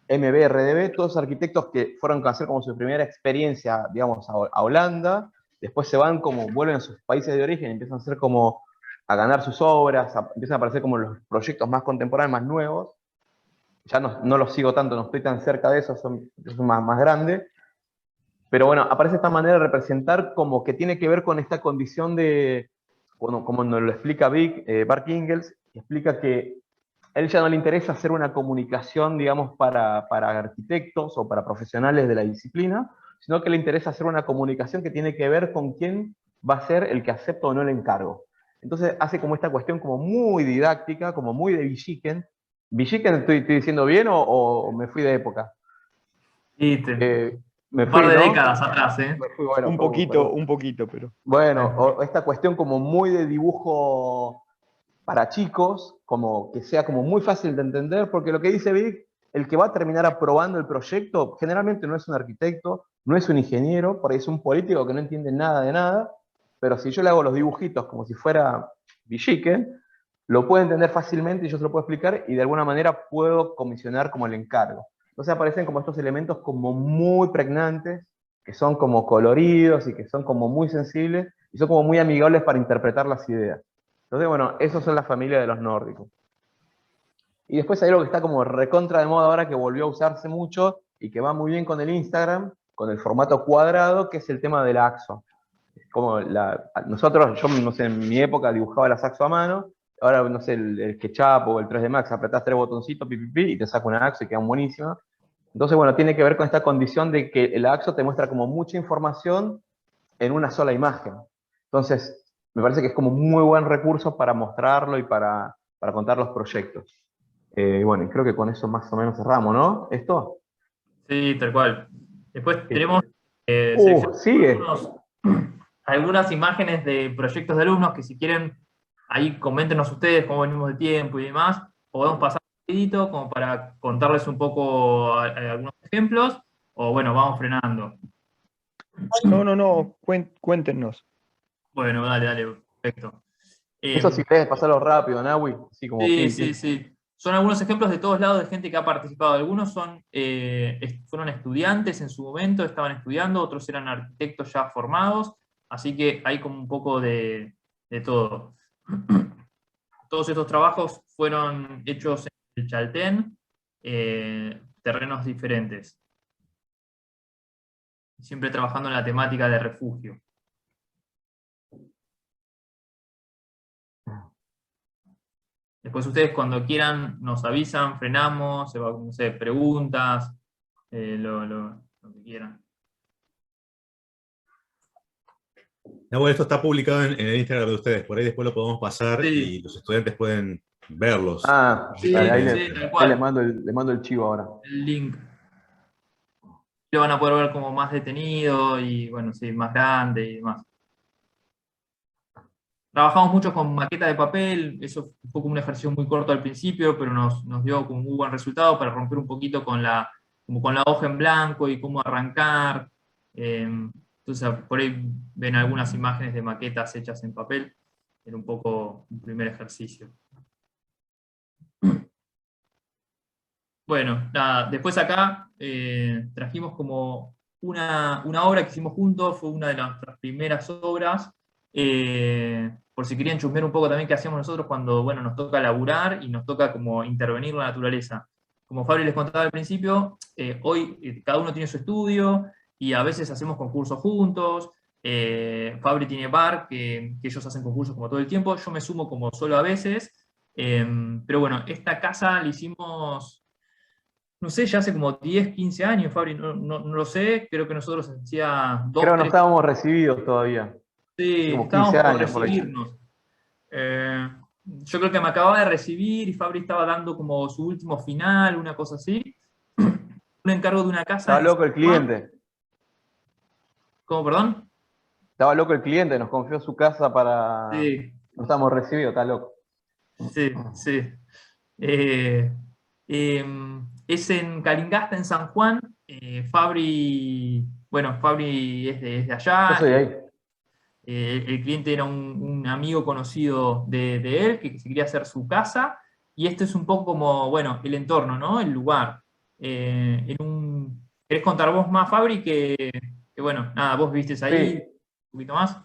MBRDB, todos arquitectos que fueron a hacer como su primera experiencia, digamos, a Holanda, después se van como, vuelven a sus países de origen, empiezan a hacer como, a ganar sus obras, empiezan a aparecer como los proyectos más contemporáneos, más nuevos. Ya no los sigo tanto, no estoy tan cerca de eso, son más grandes. Pero bueno, aparece esta manera de representar como que tiene que ver con esta condición de, como nos lo explica Bart Ingels, explica que a él ya no le interesa hacer una comunicación, digamos, para arquitectos o para profesionales de la disciplina, sino que le interesa hacer una comunicación que tiene que ver con quién va a ser el que acepta o no el encargo. Entonces hace como esta cuestión como muy didáctica, como muy de Villiquen. ¿Villiquen estoy diciendo bien o me fui de época? Y Me un par fui, de ¿no? décadas atrás, ¿eh? Me fui, bueno, Un perdón. poquito, pero... Bueno, esta cuestión como muy de dibujo para chicos, como que sea como muy fácil de entender, porque lo que dice Vic, el que va a terminar aprobando el proyecto generalmente no es un arquitecto, no es un ingeniero, por ahí es un político que no entiende nada de nada, pero si yo le hago los dibujitos como si fuera Villiquen, lo puede entender fácilmente y yo se lo puedo explicar y de alguna manera puedo comisionar como el encargo. Entonces aparecen como estos elementos como muy pregnantes, que son como coloridos y que son como muy sensibles y son como muy amigables para interpretar las ideas. Entonces, bueno, esos son la familia de los nórdicos. Y después hay algo que está como recontra de moda ahora, que volvió a usarse mucho y que va muy bien con el Instagram, con el formato cuadrado, que es el tema del AXO. Como nosotros, yo no sé, en mi época dibujaba las AXO a mano, ahora no sé, el SketchUp o el 3D Max, apretás 3 botoncitos, y te saca una AXO y quedan buenísimas. Entonces, bueno, tiene que ver con esta condición de que el AXO te muestra como mucha información en una sola imagen. Entonces, me parece que es como un muy buen recurso para mostrarlo y para contar los proyectos. Bueno, y creo que con eso más o menos cerramos, ¿no? ¿Esto? Sí, tal cual. Después Sí. tenemos seleccionados Sigue. algunas imágenes de proyectos de alumnos que si quieren, ahí coméntenos ustedes cómo venimos de tiempo y demás. Podemos pasar un poquitito como para contarles un poco algunos ejemplos, o bueno, vamos frenando. No, cuéntenos. Bueno, dale, perfecto. Eso si Em, querés pasarlo rápido, Nahui, así como Sí, pim, sí, pim. sí. Son algunos ejemplos de todos lados de gente que ha participado. Algunos fueron estudiantes en su momento, estaban estudiando, otros eran arquitectos ya formados, así que hay como un poco de todo. Todos estos trabajos fueron hechos en el Chaltén, terrenos diferentes, siempre trabajando en la temática de refugio. Después ustedes cuando quieran nos avisan, frenamos, no sé, preguntas, lo que quieran. No, bueno, esto está publicado en el Instagram de ustedes, por ahí después lo podemos pasar y Sí, los estudiantes pueden verlos. Ah, sí, dale, sí, tal ahí le cual. mando le mando el chivo ahora. El link. Lo van a poder ver como más detenido y bueno, sí, más grande y demás. Trabajamos mucho con maqueta de papel, eso fue como un ejercicio muy corto al principio, pero nos dio como un muy buen resultado para romper un poquito como con la hoja en blanco y cómo arrancar. Entonces, por ahí ven algunas imágenes de maquetas hechas en papel. Era un poco un primer ejercicio. Bueno, nada, después acá trajimos como una obra que hicimos juntos, fue una de nuestras primeras obras, por si querían chusmear un poco también qué hacíamos nosotros cuando, bueno, nos toca laburar y nos toca como intervenir la naturaleza. Como Fabri les contaba al principio, hoy cada uno tiene su estudio y a veces hacemos concursos juntos. Fabri tiene bar, que ellos hacen concursos como todo el tiempo, yo me sumo como solo a veces. Pero bueno, esta casa la hicimos, no sé, ya hace como 10, 15 años, Fabri, no lo sé, creo que nosotros hacía Creo 2, que no 3, estábamos recibidos todavía. sí, Hace como 15 estábamos por años por ahí. recibirnos. Yo creo que me acababa de recibir y Fabri estaba dando como su último final, una cosa así. Un encargo de una casa Estaba en loco el San Juan. cliente. ¿Cómo, perdón? Estaba loco el cliente, nos confió su casa para... Sí, No estamos recibidos, está loco. sí, sí. Eh, es en Calingasta, en San Juan. Fabri, bueno, Fabri es de Yo allá. soy de ahí. El cliente era un amigo conocido de él que se quería hacer su casa. Y esto es un poco como, bueno, el entorno, ¿no? El lugar. ¿Querés contar vos más, Fabri? Bueno, nada, vos viste ahí Sí, un poquito más.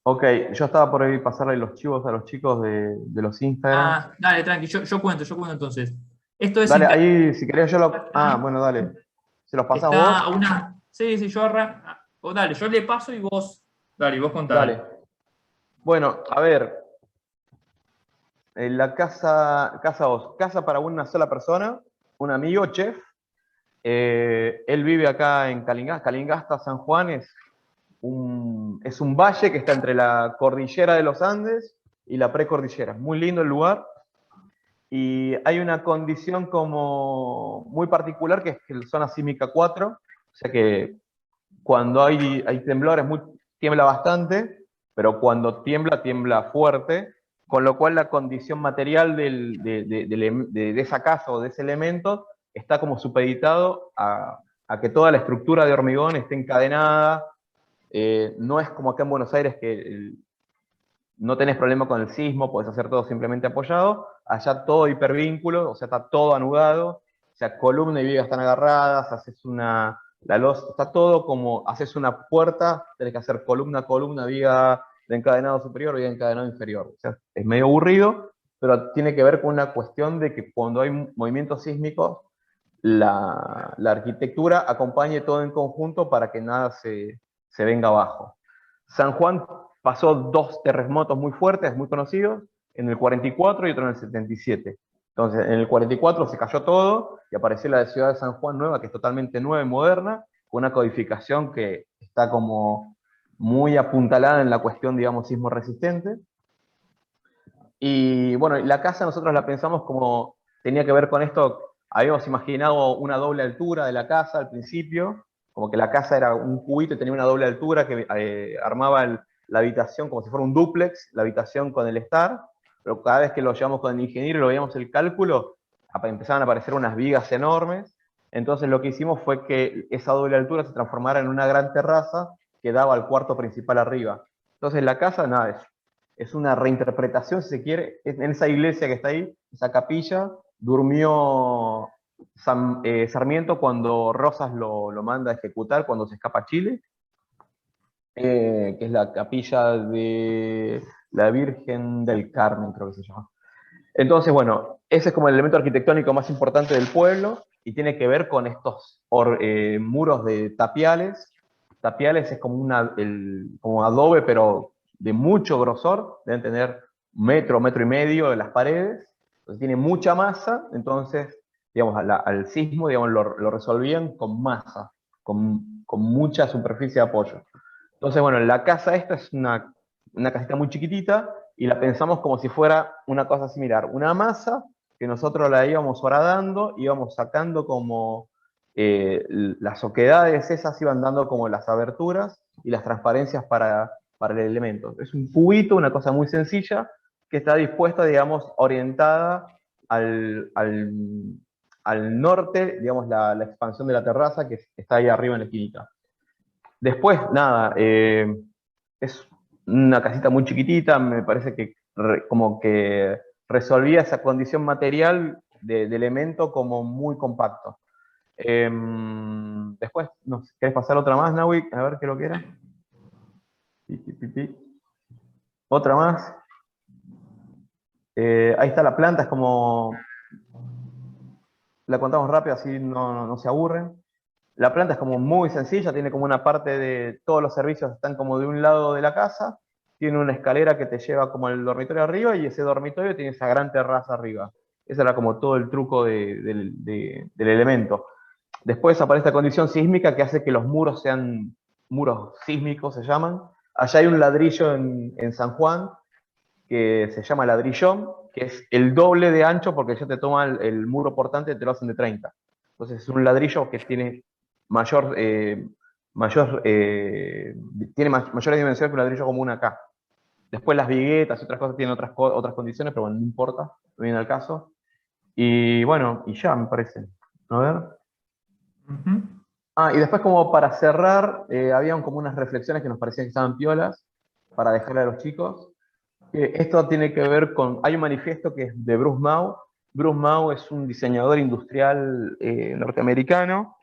ok, yo estaba por ahí pasarle los chivos a los chicos de los Instagrams. Ah, dale, tranqui, yo cuento entonces. Esto es Dale, en ahí si querés yo lo... Ah, Calingasta. bueno, dale. ¿Se los pasás Está a vos? una. Sí, sí, yo arranco. O dale, yo le paso y vos. Dale, y vos contá, dale. Dale. Bueno, a ver, la casa para una sola persona, un amigo, chef. Él vive acá en Calingasta. Calingasta, San Juan, es un valle que está entre la cordillera de los Andes y la precordillera. Muy lindo el lugar. Y hay una condición como muy particular que es que zona sísmica 4, o sea que cuando hay temblores tiembla bastante, pero cuando tiembla, tiembla fuerte, con lo cual la condición material de esa casa o de ese elemento está como supeditado a que toda la estructura de hormigón esté encadenada. No es como acá en Buenos Aires que no tenés problema con el sismo, podés hacer todo simplemente apoyado. Allá todo hipervínculo, o sea, está todo anudado, o sea, columna y viga están agarradas, haces la losa, está todo como, haces una puerta, tenés que hacer columna, columna, viga de encadenado superior, viga de encadenado inferior. O sea, es medio aburrido, pero tiene que ver con una cuestión de que cuando hay movimientos sísmicos, la arquitectura acompañe todo en conjunto para que nada se venga abajo. San Juan pasó dos terremotos muy fuertes, muy conocidos, en el 44 y otro en el 77. Entonces, en el 44 se cayó todo y apareció la ciudad de San Juan nueva, que es totalmente nueva y moderna, con una codificación que está como muy apuntalada en la cuestión, digamos, sismo resistente. Y bueno, la casa nosotros la pensamos como tenía que ver con esto, habíamos imaginado una doble altura de la casa al principio, como que la casa era un cubito y tenía una doble altura que armaba la habitación como si fuera un dúplex, la habitación con el estar, pero cada vez que lo llevamos con el ingeniero y lo veíamos el cálculo, empezaban a aparecer unas vigas enormes. Entonces lo que hicimos fue que esa doble altura se transformara en una gran terraza que daba al cuarto principal arriba. Entonces la casa, nada, es una reinterpretación, si se quiere, en esa iglesia que está ahí, esa capilla, durmió Sarmiento cuando Rosas lo manda a ejecutar, cuando se escapa a Chile, que es la capilla de la Virgen del Carmen, creo que se llama. Entonces, bueno, ese es como el elemento arquitectónico más importante del pueblo y tiene que ver con estos muros de tapiales. Tapiales es como adobe, pero de mucho grosor, deben tener metro, metro y medio de las paredes, entonces tiene mucha masa, entonces, digamos, al sismo, digamos, lo resolvían con masa, con mucha superficie de apoyo. Entonces, bueno, la casa esta es una casita muy chiquitita y la pensamos como si fuera una cosa similar, una masa que nosotros la íbamos horadando, íbamos sacando como las oquedades esas iban dando como las aberturas y las transparencias para el elemento. Es un cubito, una cosa muy sencilla, que está dispuesta, digamos, orientada al norte, digamos, la expansión de la terraza que está ahí arriba en la esquinita. Después, nada, es una casita muy chiquitita, me parece que como que resolvía esa condición material de elemento como muy compacto. Después, no sé, ¿querés pasar otra más, Nawi? A ver qué lo que era. Otra más. Ahí está la planta, es como... La contamos rápido, así no se aburren. La planta es como muy sencilla, tiene como una parte de... Todos los servicios están como de un lado de la casa, tiene una escalera que te lleva como al dormitorio arriba, y ese dormitorio tiene esa gran terraza arriba. Ese era como todo el truco del elemento. Después aparece esta condición sísmica que hace que los muros sean muros sísmicos, se llaman. Allá hay un ladrillo en San Juan que se llama ladrillón, que es el doble de ancho porque ya te toma el muro portante y te lo hacen de 30. Entonces es un ladrillo que tiene mayores dimensiones que un ladrillo común acá. Después las viguetas y otras cosas tienen otras condiciones, pero bueno, no importa, no viene al caso. Y bueno, y ya me parece. A ver. Ujú. Y después como para cerrar, habían como unas reflexiones que nos parecían que estaban piolas para dejarle a los chicos. Esto tiene que ver con, hay un manifiesto que es de Bruce Mau. Bruce Mau es un diseñador industrial norteamericano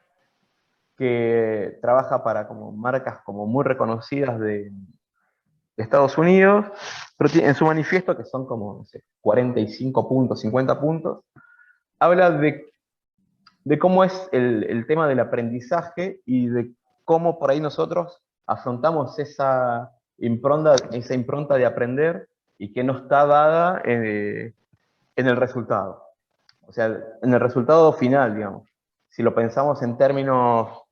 que trabaja para como marcas como muy reconocidas de Estados Unidos, pero en su manifiesto, que son como, no sé, 45 puntos, 50 puntos, habla de cómo es el tema del aprendizaje y de cómo por ahí nosotros afrontamos esa impronta de aprender y que no está dada en el resultado. O sea, en el resultado final, digamos. Si lo pensamos en términos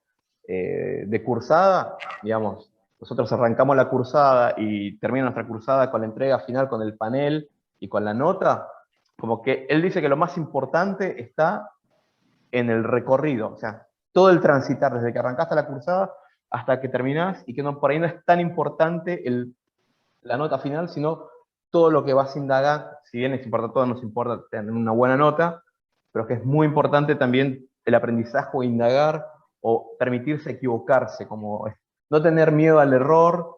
de cursada, digamos, nosotros arrancamos la cursada y termina nuestra cursada con la entrega final, con el panel y con la nota, como que él dice que lo más importante está en el recorrido, o sea, todo el transitar desde que arrancaste la cursada hasta que terminás, y que no, por ahí no es tan importante la nota final, sino todo lo que vas a indagar. Si bien es importante, todo nos importa tener una buena nota, pero que es muy importante también el aprendizaje o indagar o permitirse equivocarse, como no tener miedo al error,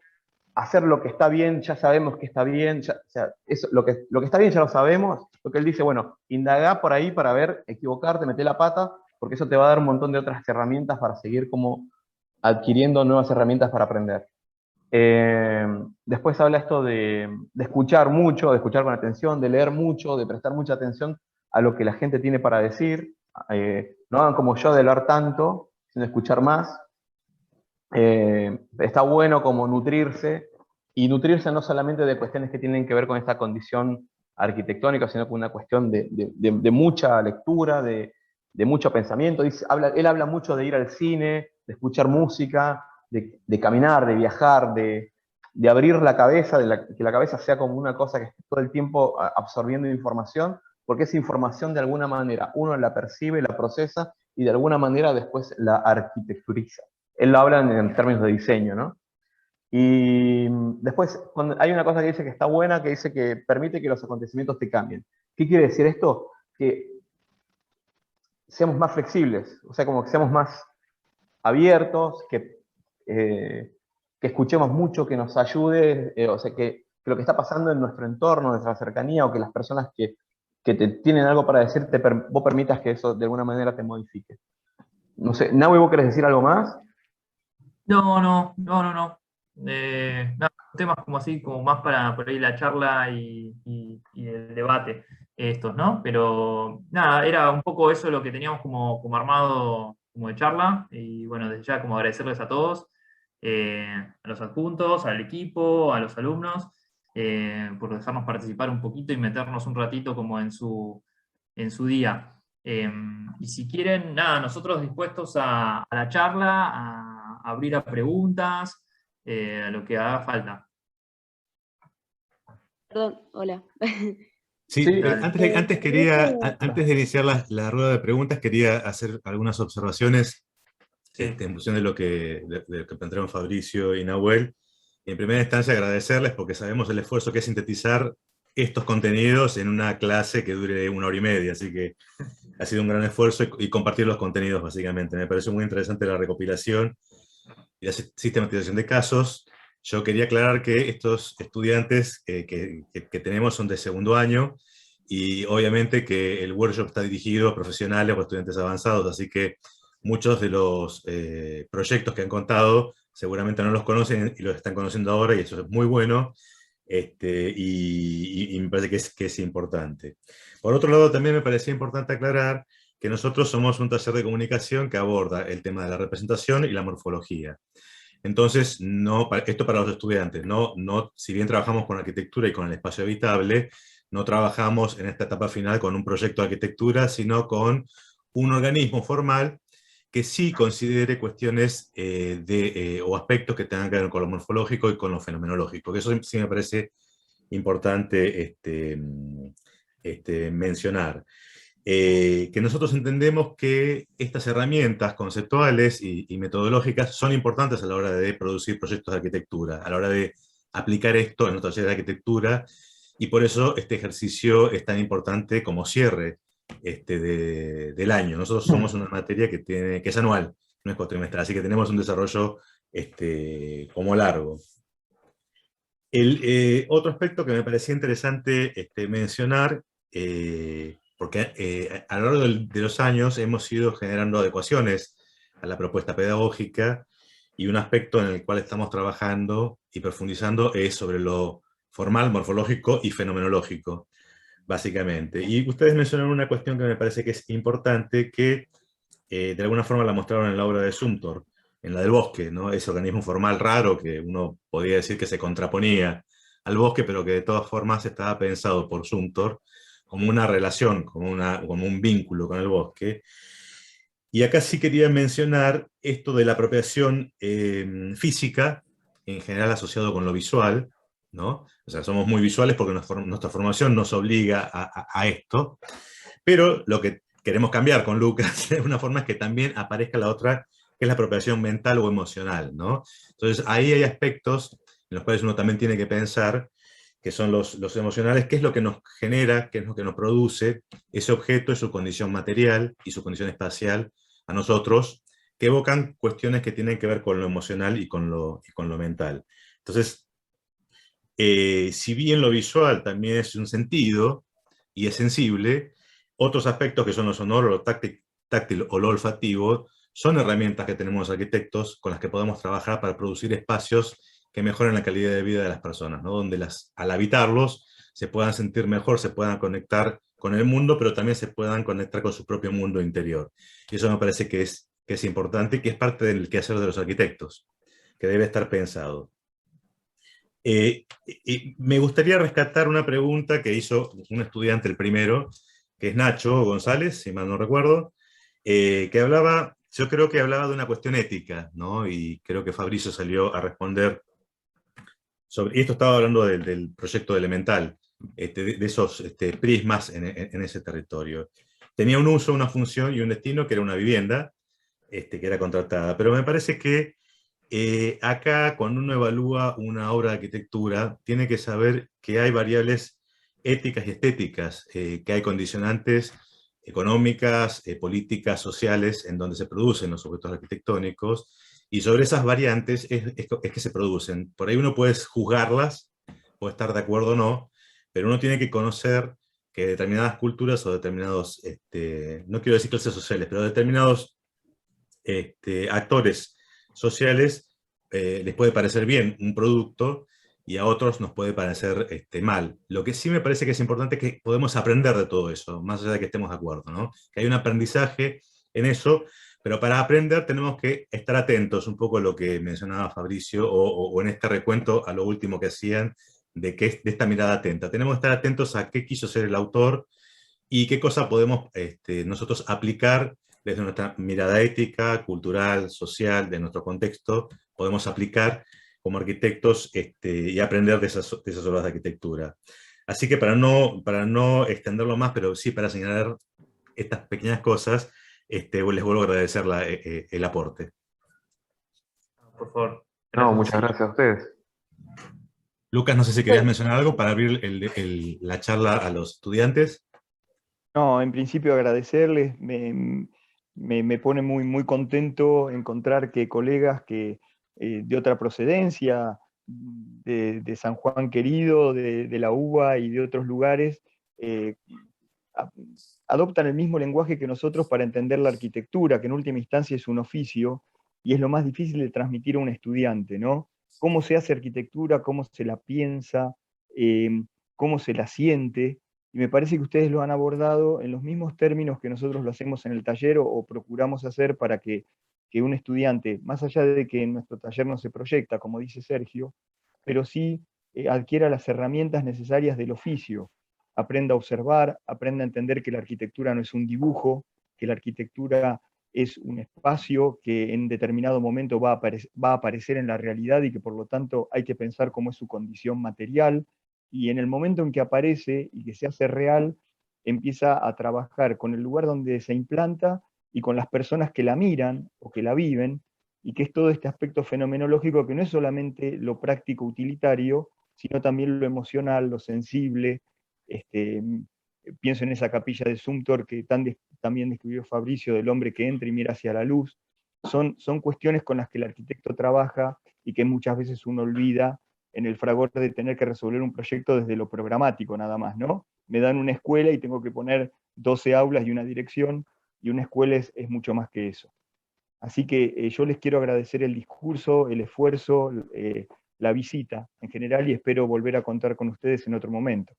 hacer lo que está bien, ya sabemos que está bien, o sea, eso, lo que está bien ya lo sabemos. Lo que él dice, bueno, indagá por ahí para ver, equivocarte, meter la pata, porque eso te va a dar un montón de otras herramientas para seguir como adquiriendo nuevas herramientas para aprender. Después habla esto de escuchar mucho, de escuchar con atención, de leer mucho, de prestar mucha atención a lo que la gente tiene para decir. No hagan como yo de leer tanto, sino escuchar más. Está bueno como nutrirse, y nutrirse no solamente de cuestiones que tienen que ver con esta condición arquitectónica, sino con una cuestión de mucha lectura, de mucho pensamiento. Él habla mucho de ir al cine, de escuchar música, de caminar, de viajar, de abrir la cabeza, que la cabeza sea como una cosa que esté todo el tiempo absorbiendo información, porque esa información de alguna manera uno la percibe, la procesa y de alguna manera después la arquitecturiza. Él lo habla en términos de diseño, ¿no? Y después hay una cosa que dice que está buena, que dice que permite que los acontecimientos te cambien. ¿Qué quiere decir esto? Que seamos más flexibles, o sea, como que seamos más abiertos, que escuchemos mucho, que nos ayude, o sea, que lo que está pasando en nuestro entorno, en nuestra cercanía, o que las personas que te tienen algo para decir, vos permitas que eso de alguna manera te modifique. No sé, Nahui, ¿vos querés decir algo más? No. Nada, temas como así, como más para por ahí la charla y el debate estos, ¿no? Pero nada, era un poco eso lo que teníamos como armado como de charla, y bueno, desde ya como agradecerles a todos, a los adjuntos, al equipo, a los alumnos, por dejarnos participar un poquito y meternos un ratito como en su día. Y si quieren, nada, nosotros dispuestos a la charla, a abrir a preguntas, a lo que haga falta. Perdón, hola. Sí, Sí, antes de iniciar la rueda de preguntas, quería hacer algunas observaciones Sí. en función de lo de lo que plantearon Fabricio y Nahuel. En primera instancia, agradecerles porque sabemos el esfuerzo que es sintetizar estos contenidos en una clase que dure 1 hora y media, así que ha sido un gran esfuerzo y compartir los contenidos, básicamente. Me pareció muy interesante la recopilación y la sistematización de casos. Yo quería aclarar que estos estudiantes que tenemos son de segundo año, y obviamente que el workshop está dirigido a profesionales o estudiantes avanzados, así que muchos de los proyectos que han contado seguramente no los conocen y los están conociendo ahora, y eso es muy bueno, y me parece que es importante. Por otro lado, también me parecía importante aclarar que nosotros somos un taller de comunicación que aborda el tema de la representación y la morfología. Entonces, esto para los estudiantes, si bien trabajamos con arquitectura y con el espacio habitable, no trabajamos en esta etapa final con un proyecto de arquitectura, sino con un organismo formal que sí considere cuestiones o aspectos que tengan que ver con lo morfológico y con lo fenomenológico, que eso sí me parece importante mencionar. Que nosotros entendemos que estas herramientas conceptuales y metodológicas son importantes a la hora de producir proyectos de arquitectura, a la hora de aplicar esto en nuestro taller de arquitectura, y por eso este ejercicio es tan importante como cierre del año. Nosotros somos una materia que es anual, no es cuatrimestral, así que tenemos un desarrollo como largo. Otro aspecto que me parecía interesante mencionar, porque a lo largo de los años hemos ido generando adecuaciones a la propuesta pedagógica, y un aspecto en el cual estamos trabajando y profundizando es sobre lo formal, morfológico y fenomenológico, básicamente. Y ustedes mencionaron una cuestión que me parece que es importante, que de alguna forma la mostraron en la obra de Zumthor, en la del bosque, ¿no? Ese organismo formal raro que uno podría decir que se contraponía al bosque, pero que de todas formas estaba pensado por Zumthor como una relación, como un vínculo con el bosque. Y acá sí quería mencionar esto de la apropiación física, en general asociado con lo visual, ¿no? O sea, somos muy visuales porque nuestra formación nos obliga a esto, pero lo que queremos cambiar con Lucas de alguna forma es que también aparezca la otra, que es la apropiación mental o emocional, ¿no? Entonces ahí hay aspectos en los cuales uno también tiene que pensar, que son los emocionales, qué es lo que nos genera, qué es lo que nos produce ese objeto y su condición material y su condición espacial a nosotros, que evocan cuestiones que tienen que ver con lo emocional y con lo mental. Entonces, si bien lo visual también es un sentido y es sensible, otros aspectos que son lo sonoro, lo táctil o lo olfativo, son herramientas que tenemos los arquitectos con las que podemos trabajar para producir espacios que mejoren la calidad de vida de las personas, ¿no? Donde al habitarlos se puedan sentir mejor, se puedan conectar con el mundo, pero también se puedan conectar con su propio mundo interior. Y eso me parece que es importante y que es parte del quehacer de los arquitectos, que debe estar pensado. Me gustaría rescatar una pregunta que hizo un estudiante, el primero, que es Nacho González, si mal no recuerdo, que hablaba, yo creo que hablaba de una cuestión ética, ¿no? Y creo que Fabricio salió a responder sobre, y esto estaba hablando del proyecto de Elemental, de esos prismas en ese territorio. Tenía un uso, una función y un destino que era una vivienda, que era contratada, pero me parece que acá, cuando uno evalúa una obra de arquitectura, tiene que saber que hay variables éticas y estéticas, que hay condicionantes económicas, políticas, sociales, en donde se producen los objetos arquitectónicos, y sobre esas variantes es que se producen. Por ahí uno puede juzgarlas, puede estar de acuerdo o no, pero uno tiene que conocer que determinadas culturas o determinados, no quiero decir clases sociales, pero determinados actores sociales les puede parecer bien un producto y a otros nos puede parecer mal. Lo que sí me parece que es importante es que podemos aprender de todo eso, más allá de que estemos de acuerdo, ¿no? Que hay un aprendizaje en eso, pero para aprender tenemos que estar atentos, un poco a lo que mencionaba Fabricio, o en este recuento a lo último que hacían, de esta mirada atenta. Tenemos que estar atentos a qué quiso ser el autor y qué cosa podemos nosotros aplicar desde nuestra mirada ética, cultural, social, de nuestro contexto, podemos aplicar como arquitectos y aprender de esas obras de arquitectura. Así que para no extenderlo más, pero sí para señalar estas pequeñas cosas, les vuelvo a agradecer el aporte. Por favor. No, Gracias. muchas gracias a ustedes. Lucas, no sé si querías mencionar algo para abrir la charla a los estudiantes. No, en principio agradecerles, me pone muy, muy contento encontrar que colegas que de otra procedencia, de San Juan querido, de la UBA y de otros lugares, a- adoptan el mismo lenguaje que nosotros para entender la arquitectura, que en última instancia es un oficio, y es lo más difícil de transmitir a un estudiante, ¿no? Cómo se hace arquitectura, cómo se la piensa, cómo se la siente, y me parece que ustedes lo han abordado en los mismos términos que nosotros lo hacemos en el taller o procuramos hacer para que un estudiante, más allá de que en nuestro taller no se proyecta, como dice Sergio, pero sí adquiera las herramientas necesarias del oficio, aprenda a observar, aprenda a entender que la arquitectura no es un dibujo, que la arquitectura es un espacio que en determinado momento va a aparecer en la realidad y que por lo tanto hay que pensar cómo es su condición material, y en el momento en que aparece y que se hace real, empieza a trabajar con el lugar donde se implanta y con las personas que la miran o que la viven, y que es todo este aspecto fenomenológico que no es solamente lo práctico utilitario, sino también lo emocional, lo sensible, este, pienso en esa capilla de Sumter que también describió Fabricio, del hombre que entra y mira hacia la luz. Son cuestiones con las que el arquitecto trabaja y que muchas veces uno olvida en el fragor de tener que resolver un proyecto desde lo programático nada más, ¿no? Me dan una escuela y tengo que poner 12 aulas y una dirección, y una escuela es mucho más que eso. Así que yo les quiero agradecer el discurso, el esfuerzo, la visita en general, y espero volver a contar con ustedes en otro momento.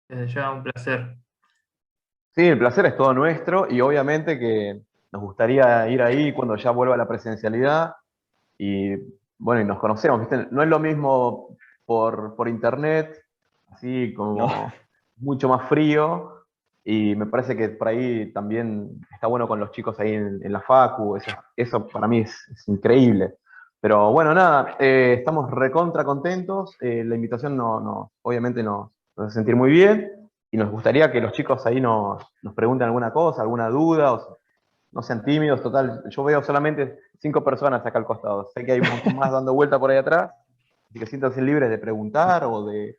Desde ya un placer. Sí, el placer es todo nuestro y obviamente que nos gustaría ir ahí cuando ya vuelva la presencialidad y bueno, y nos conocemos, ¿viste? No es lo mismo por internet, así como No. mucho más frío, y me parece que por ahí también está bueno con los chicos ahí en la facu, eso para mí es increíble. Pero bueno, nada, estamos recontra contentos, la invitación obviamente nos hace sentir muy bien, y nos gustaría que los chicos ahí nos pregunten alguna cosa, alguna duda, no sean tímidos, total, yo veo solamente 5 personas acá al costado, sé que hay un montón más dando vuelta por ahí atrás, así que siéntanse libres de preguntar o de,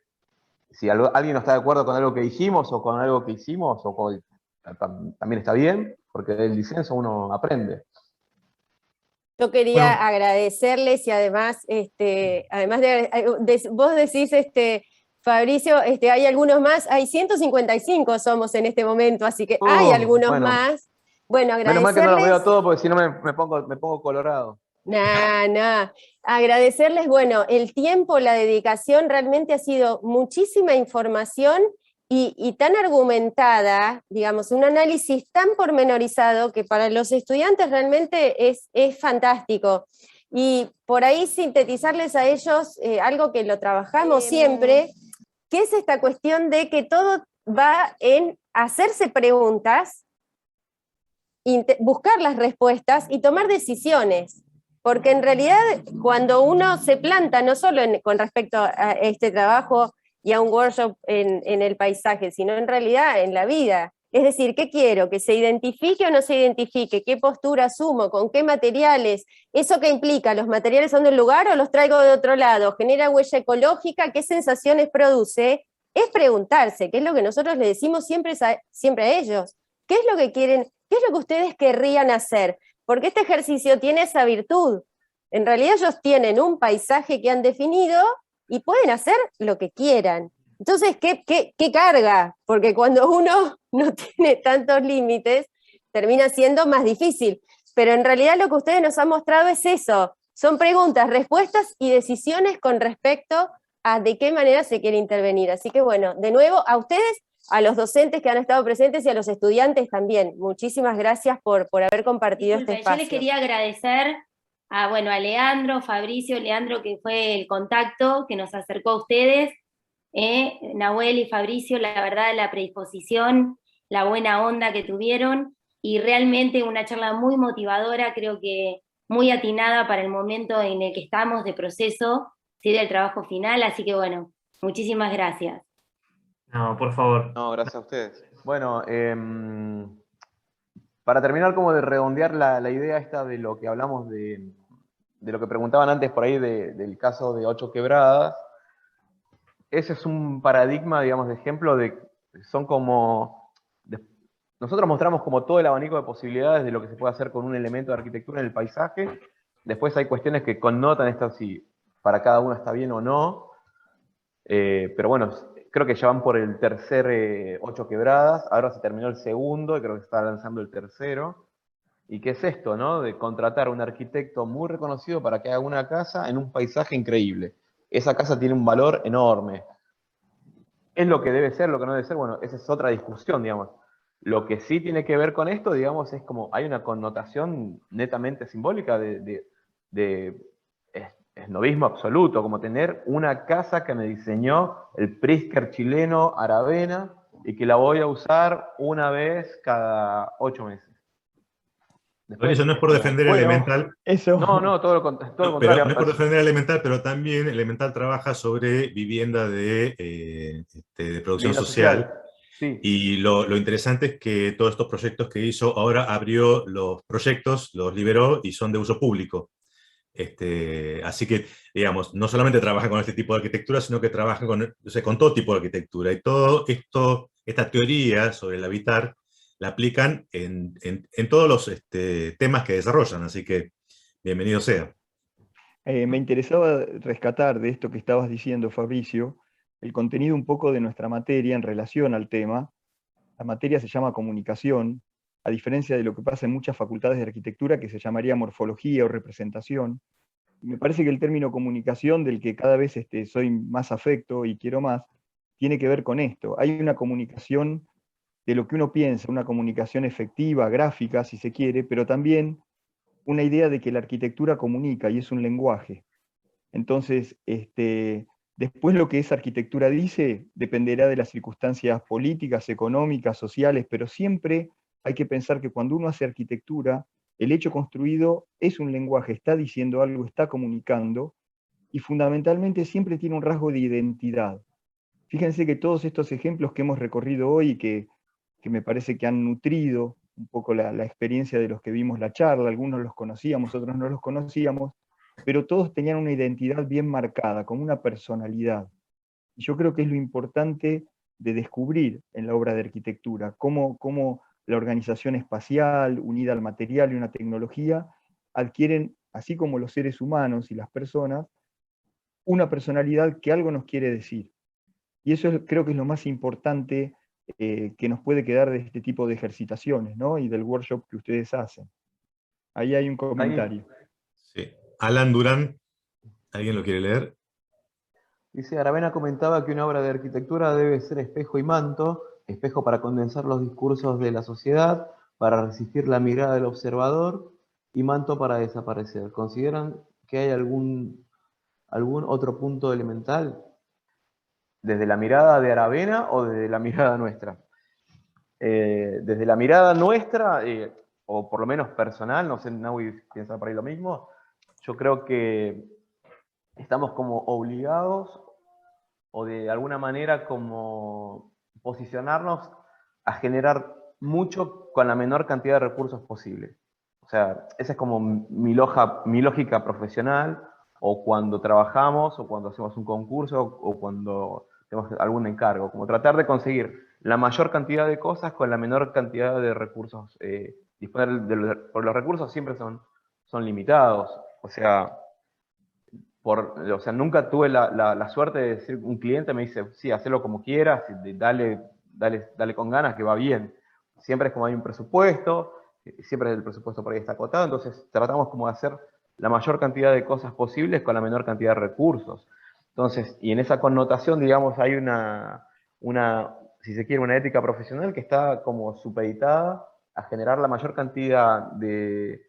si alguien no está de acuerdo con algo que dijimos o con algo que hicimos, también está bien, porque del disenso uno aprende. Yo quería Bueno. agradecerles y además, vos decís, Fabricio, hay algunos más, hay 155 somos en este momento, así que hay algunos bueno, más. Bueno, menos mal que no los veo agradecerles. a todos, porque si no me pongo colorado. Agradecerles, bueno, el tiempo, la dedicación, realmente ha sido muchísima información y tan argumentada, digamos, un análisis tan pormenorizado que para los estudiantes realmente es fantástico. Y por ahí sintetizarles a ellos algo que lo trabajamos siempre, que es esta cuestión de que todo va en hacerse preguntas, buscar las respuestas y tomar decisiones. Porque en realidad cuando uno se planta, no solo con respecto a este trabajo y a un workshop en el paisaje, sino en realidad en la vida. Es decir, ¿qué quiero? ¿Que se identifique o no se identifique? ¿Qué postura asumo? ¿Con qué materiales? ¿Eso qué implica? ¿Los materiales son del lugar o los traigo de otro lado? ¿Genera huella ecológica? ¿Qué sensaciones produce? Es preguntarse, que es lo que nosotros le decimos siempre a ellos. ¿Qué es lo que quieren? ¿Qué es lo que ustedes querrían hacer? Porque este ejercicio tiene esa virtud. En realidad ellos tienen un paisaje que han definido y pueden hacer lo que quieran. Entonces, ¿qué carga? Porque cuando uno no tiene tantos límites, termina siendo más difícil. Pero en realidad lo que ustedes nos han mostrado es eso. Son preguntas, respuestas y decisiones con respecto a de qué manera se quiere intervenir. Así que bueno, de nuevo, a ustedes, a los docentes que han estado presentes y a los estudiantes también. Muchísimas gracias por haber compartido este espacio. Yo les quería agradecer a Leandro, Fabricio, Leandro, que fue el contacto que nos acercó a ustedes, Nahuel y Fabricio, la verdad, la predisposición, la buena onda que tuvieron, y realmente una charla muy motivadora, creo que muy atinada para el momento en el que estamos de proceso, ¿sí?, del trabajo final, así que bueno, muchísimas gracias. No, por favor. No, gracias a ustedes. Bueno, para terminar como de redondear la idea esta de lo que hablamos de lo que preguntaban antes por ahí del caso de 8 Quebradas, ese es un paradigma, digamos, de ejemplo de, son como, nosotros mostramos como todo el abanico de posibilidades de lo que se puede hacer con un elemento de arquitectura en el paisaje. Después hay cuestiones que connotan esto, si para cada uno está bien o no, pero bueno, creo que ya van por el tercer 8 Quebradas, ahora se terminó el segundo y creo que se está lanzando el tercero. ¿Y qué es esto, no? De contratar a un arquitecto muy reconocido para que haga una casa en un paisaje increíble. Esa casa tiene un valor enorme. ¿Es lo que debe ser, lo que no debe ser? Bueno, esa es otra discusión, digamos. Lo que sí tiene que ver con esto, digamos, es como hay una connotación netamente simbólica de esnovismo absoluto, como tener una casa que me diseñó el Pritzker chileno Aravena y que la voy a usar una vez cada 8 meses. Después, eso no es por defender Elemental. Eso. No, todo lo contrario. Pero no es por defender Elemental, pero también Elemental trabaja sobre vivienda de producción social. Sí. Y lo interesante es que todos estos proyectos que hizo, ahora abrió los proyectos, los liberó y son de uso público. Así que, digamos, no solamente trabaja con este tipo de arquitectura, sino que trabaja con todo tipo de arquitectura. Y todo esto esta teoría sobre el habitar la aplican en todos los temas que desarrollan, así que bienvenido sea. Me interesaba rescatar de esto que estabas diciendo, Fabricio, el contenido un poco de nuestra materia en relación al tema. La materia se llama comunicación, a diferencia de lo que pasa en muchas facultades de arquitectura que se llamaría morfología o representación. Y me parece que el término comunicación, del que cada vez soy más afecto y quiero más, tiene que ver con esto. Hay una comunicación de lo que uno piensa, una comunicación efectiva, gráfica, si se quiere, pero también una idea de que la arquitectura comunica y es un lenguaje. Entonces, después lo que esa arquitectura dice dependerá de las circunstancias políticas, económicas, sociales, pero siempre hay que pensar que cuando uno hace arquitectura, el hecho construido es un lenguaje, está diciendo algo, está comunicando, y fundamentalmente siempre tiene un rasgo de identidad. Fíjense que todos estos ejemplos que hemos recorrido hoy, que me parece que han nutrido un poco la experiencia de los que vimos la charla, algunos los conocíamos, otros no los conocíamos, pero todos tenían una identidad bien marcada, como una personalidad. Y yo creo que es lo importante de descubrir en la obra de arquitectura, cómo la organización espacial, unida al material y una tecnología, adquieren, así como los seres humanos y las personas, una personalidad que algo nos quiere decir. Y eso creo que es lo más importante que nos puede quedar de este tipo de ejercitaciones, ¿no? Y del workshop que ustedes hacen. Ahí hay un comentario. Sí. Alan Durán, ¿alguien lo quiere leer? Dice, Aravena comentaba que una obra de arquitectura debe ser espejo y manto, espejo para condensar los discursos de la sociedad, para resistir la mirada del observador, y manto para desaparecer. ¿Consideran que hay algún otro punto elemental? ¿Desde la mirada de Aravena o desde la mirada nuestra? Desde la mirada nuestra, o por lo menos personal, no sé, Naui piensa por ahí lo mismo, yo creo que estamos como obligados o de alguna manera como posicionarnos a generar mucho con la menor cantidad de recursos posible. O sea, esa es como mi lógica profesional, o cuando trabajamos, o cuando hacemos un concurso, o cuando tenemos algún encargo, como tratar de conseguir la mayor cantidad de cosas con la menor cantidad de recursos. Por los recursos siempre son limitados. O sea, nunca tuve la suerte de decir, un cliente me dice, sí, hacelo como quieras, dale con ganas, que va bien. Siempre es como hay un presupuesto, siempre el presupuesto por ahí está acotado, entonces tratamos como de hacer la mayor cantidad de cosas posibles con la menor cantidad de recursos. Entonces, y en esa connotación, digamos, hay si se quiere, una ética profesional que está como supeditada a generar la mayor cantidad de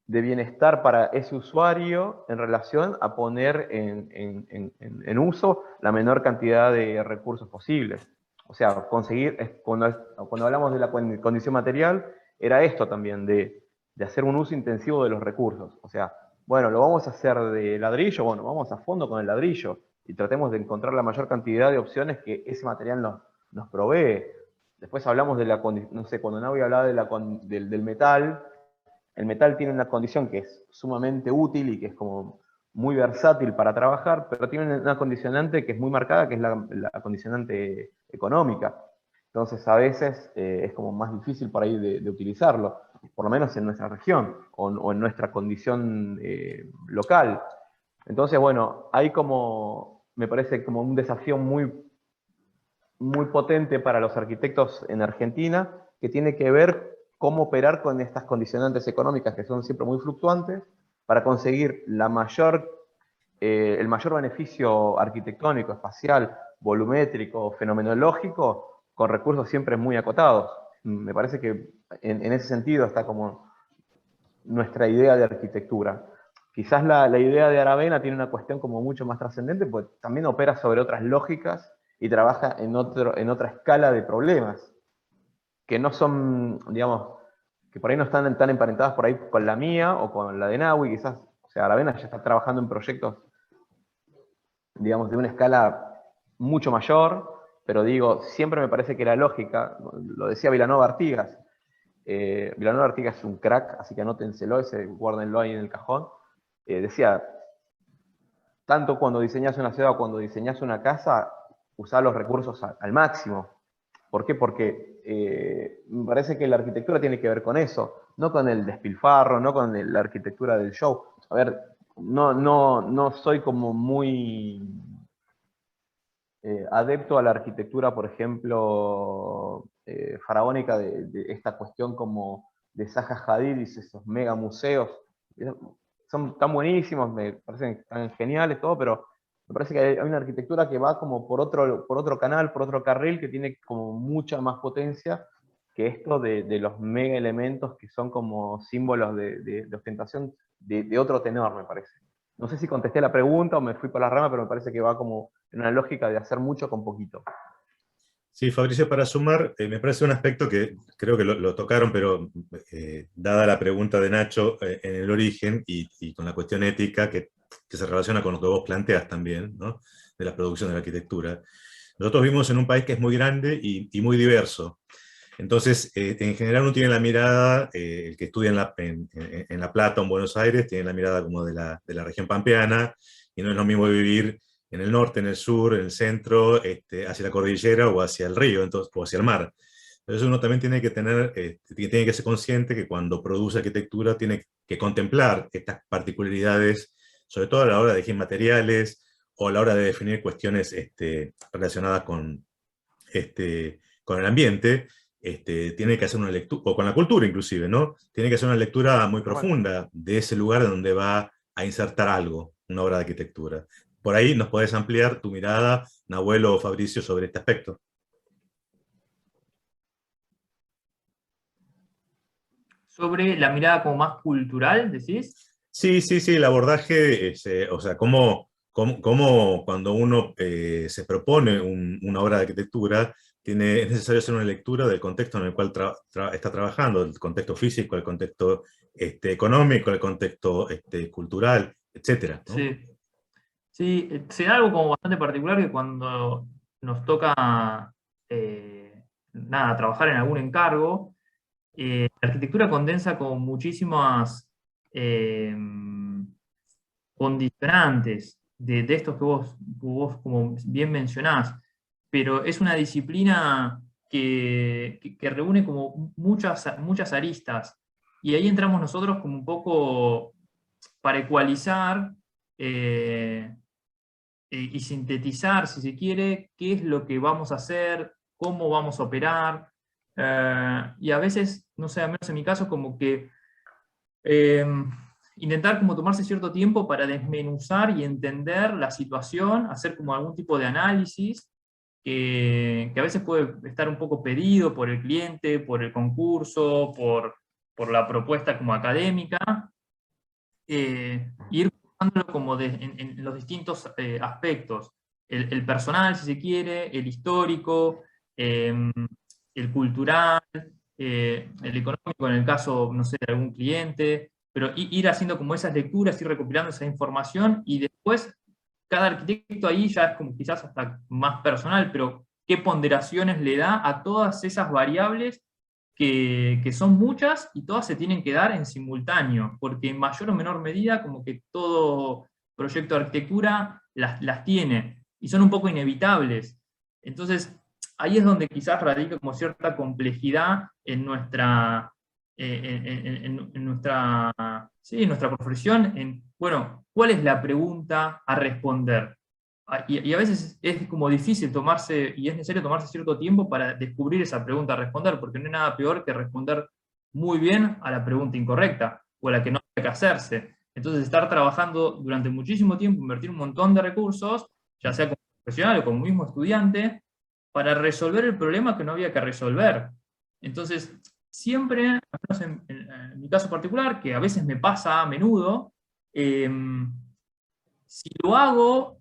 bienestar para ese usuario en relación a poner en uso la menor cantidad de recursos posibles. O sea, conseguir, cuando hablamos de la condición material, era esto también, de hacer un uso intensivo de los recursos. O sea, bueno, lo vamos a hacer de ladrillo, bueno, vamos a fondo con el ladrillo y tratemos de encontrar la mayor cantidad de opciones que ese material nos provee. Después hablamos de no sé, cuando Navi hablaba del metal. El metal tiene una condición que es sumamente útil y que es como muy versátil para trabajar, pero tiene una condicionante que es muy marcada, que es la condicionante económica. Entonces a veces es como más difícil por ahí de utilizarlo, por lo menos en nuestra región o en nuestra condición local. Entonces, bueno, hay me parece como un desafío muy, muy potente para los arquitectos en Argentina, que tiene que ver cómo operar con estas condicionantes económicas que son siempre muy fluctuantes para conseguir el mayor beneficio arquitectónico, espacial, volumétrico, fenomenológico, con recursos siempre muy acotados. Me parece que en ese sentido está como nuestra idea de arquitectura. Quizás la idea de Aravena tiene una cuestión como mucho más trascendente, porque también opera sobre otras lógicas y trabaja en otra escala de problemas, que no son, digamos, que por ahí no están tan emparentadas por ahí con la mía o con la de Naui, quizás. O sea, Aravena ya está trabajando en proyectos, digamos, de una escala mucho mayor, pero digo, siempre me parece que la lógica, lo decía Vilanova Artigas, Vilanova Artigas es un crack, así que anótenselo, guárdenlo ahí en el cajón, decía, tanto cuando diseñas una ciudad o cuando diseñas una casa, usar los recursos al máximo. ¿Por qué? Porque me parece que la arquitectura tiene que ver con eso, no con el despilfarro, no con la arquitectura del show. A ver, no soy como muy adepto a la arquitectura, por ejemplo, faraónica de esta cuestión como de Zaha Hadid y esos mega museos. Son tan buenísimos, me parecen tan geniales, todo, pero me parece que hay una arquitectura que va como por otro canal, por otro carril, que tiene como mucha más potencia que esto de los mega elementos que son como símbolos de ostentación de otro tenor, me parece. No sé si contesté la pregunta o me fui por la rama, pero me parece que va como en una lógica de hacer mucho con poquito. Sí, Fabricio, para sumar, me parece un aspecto que creo que lo tocaron, pero dada la pregunta de Nacho en el origen y con la cuestión ética que se relaciona con lo que vos planteas también, ¿no? De la producción de la arquitectura. Nosotros vivimos en un país que es muy grande y muy diverso. Entonces, en general uno tiene la mirada, el que estudia en La Plata o en Buenos Aires, tiene la mirada como de la región pampeana, y no es lo mismo vivir en el norte, en el sur, en el centro, hacia la cordillera o hacia el río, entonces, o hacia el mar. Entonces uno también tiene que tiene que ser consciente que cuando produce arquitectura tiene que contemplar estas particularidades, sobre todo a la hora de elegir materiales o a la hora de definir cuestiones relacionadas con el ambiente. Tiene que hacer una lectura, o con la cultura inclusive, ¿no? Tiene que hacer una lectura muy profunda de ese lugar donde va a insertar algo, una obra de arquitectura. Por ahí nos podés ampliar tu mirada, Nahuel o Fabricio, sobre este aspecto. Sobre la mirada como más cultural, ¿decís? Sí, el abordaje, o sea, cómo cuando uno se propone una obra de arquitectura, es necesario hacer una lectura del contexto en el cual está trabajando, el contexto físico, el contexto económico, el contexto cultural, etc., ¿no? Sí. Sí, se da algo como bastante particular que cuando nos toca trabajar en algún encargo, la arquitectura condensa como muchísimas condicionantes de estos que vos como bien mencionás, pero es una disciplina que reúne como muchas aristas, y ahí entramos nosotros como un poco para ecualizar y sintetizar, si se quiere, qué es lo que vamos a hacer, cómo vamos a operar, y a veces, no sé, al menos en mi caso, como que intentar como tomarse cierto tiempo para desmenuzar y entender la situación, hacer como algún tipo de análisis que a veces puede estar un poco pedido por el cliente, por el concurso, por la propuesta como académica, ir como en los distintos aspectos, el personal, si se quiere, el histórico, el cultural, el económico en el caso, no sé, de algún cliente, pero ir haciendo como esas lecturas, ir recopilando esa información, y después cada arquitecto ahí ya es como quizás hasta más personal, pero qué ponderaciones le da a todas esas variables que son muchas y todas se tienen que dar en simultáneo, porque en mayor o menor medida como que todo proyecto de arquitectura las tiene, y son un poco inevitables. Entonces, ahí es donde quizás radica como cierta complejidad en nuestra, en nuestra profesión, bueno, ¿cuál es la pregunta a responder? Y a veces es como difícil tomarse, y es necesario tomarse cierto tiempo para descubrir esa pregunta a responder, porque no hay nada peor que responder muy bien a la pregunta incorrecta, o a la que no hay que hacerse. Entonces, estar trabajando durante muchísimo tiempo, invertir un montón de recursos, ya sea como profesional o como mismo estudiante, para resolver el problema que no había que resolver. Entonces, siempre, al menos en mi caso particular, que a veces me pasa a menudo, si lo hago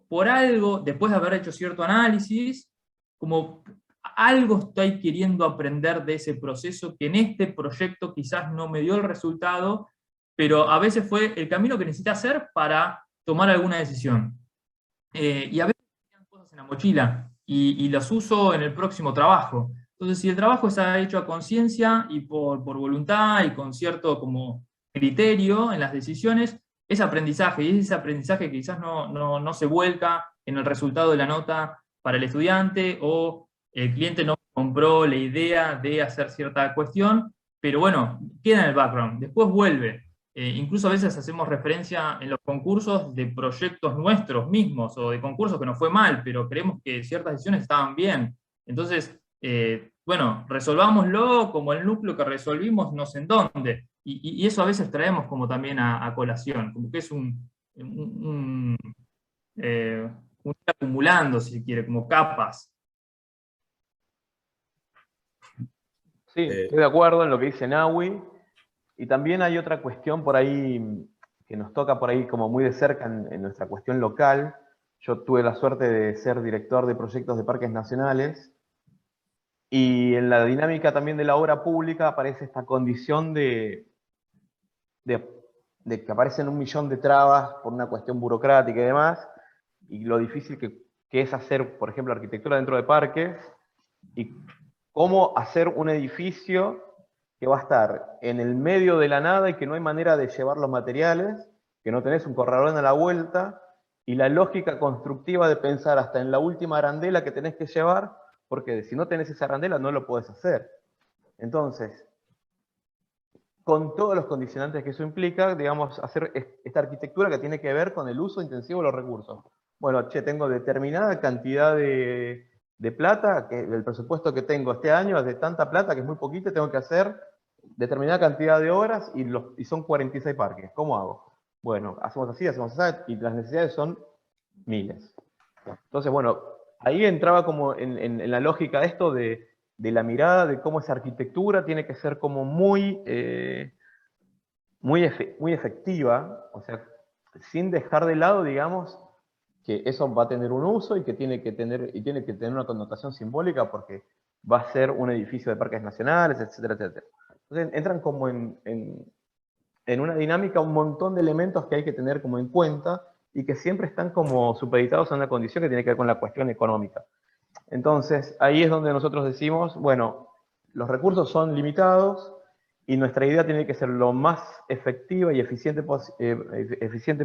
por algo, después de haber hecho cierto análisis, como algo estoy queriendo aprender de ese proceso que en este proyecto quizás no me dio el resultado, pero a veces fue el camino que necesité hacer para tomar alguna decisión. Y a veces me cosas en la mochila y las uso en el próximo trabajo. Entonces, si el trabajo está hecho a conciencia y por voluntad y con cierto como criterio en las decisiones, es aprendizaje, y ese aprendizaje que quizás no se vuelca en el resultado de la nota para el estudiante, o el cliente no compró la idea de hacer cierta cuestión, pero bueno, queda en el background, después vuelve. Incluso a veces hacemos referencia en los concursos de proyectos nuestros mismos, o de concursos que nos fue mal, pero creemos que ciertas decisiones estaban bien. Entonces, bueno, resolvámoslo como el núcleo que resolvimos no sé en dónde. Y eso a veces traemos como también a colación, como que es un ir acumulando, si se quiere, como capas. Sí, estoy de acuerdo en lo que dice Nahui. Y también hay otra cuestión por ahí que nos toca por ahí como muy de cerca en nuestra cuestión local. Yo tuve la suerte de ser director de proyectos de parques nacionales, y en la dinámica también de la obra pública aparece esta condición de que aparecen 1 millón de trabas por una cuestión burocrática y demás, y lo difícil que es hacer, por ejemplo, arquitectura dentro de parques, y cómo hacer un edificio que va a estar en el medio de la nada y que no hay manera de llevar los materiales, que no tenés un corralón a la vuelta, y la lógica constructiva de pensar hasta en la última arandela que tenés que llevar, porque si no tenés esa arandela no lo podés hacer. Entonces, con todos los condicionantes que eso implica, digamos, hacer esta arquitectura que tiene que ver con el uso intensivo de los recursos. Bueno, tengo determinada cantidad de plata, que el presupuesto que tengo este año es de tanta plata, que es muy poquito, tengo que hacer determinada cantidad de horas y son 46 parques. ¿Cómo hago? Bueno, hacemos así, y las necesidades son miles. Entonces, bueno, ahí entraba como en la lógica de esto de la mirada de cómo esa arquitectura tiene que ser como muy efectiva, o sea, sin dejar de lado, digamos, que eso va a tener un uso y que tiene que tener una connotación simbólica porque va a ser un edificio de parques nacionales, etcétera, etcétera. Entonces entran como en una dinámica un montón de elementos que hay que tener como en cuenta y que siempre están como supeditados a una condición que tiene que ver con la cuestión económica. Entonces ahí es donde nosotros decimos, bueno, los recursos son limitados y nuestra idea tiene que ser lo más efectiva y eficiente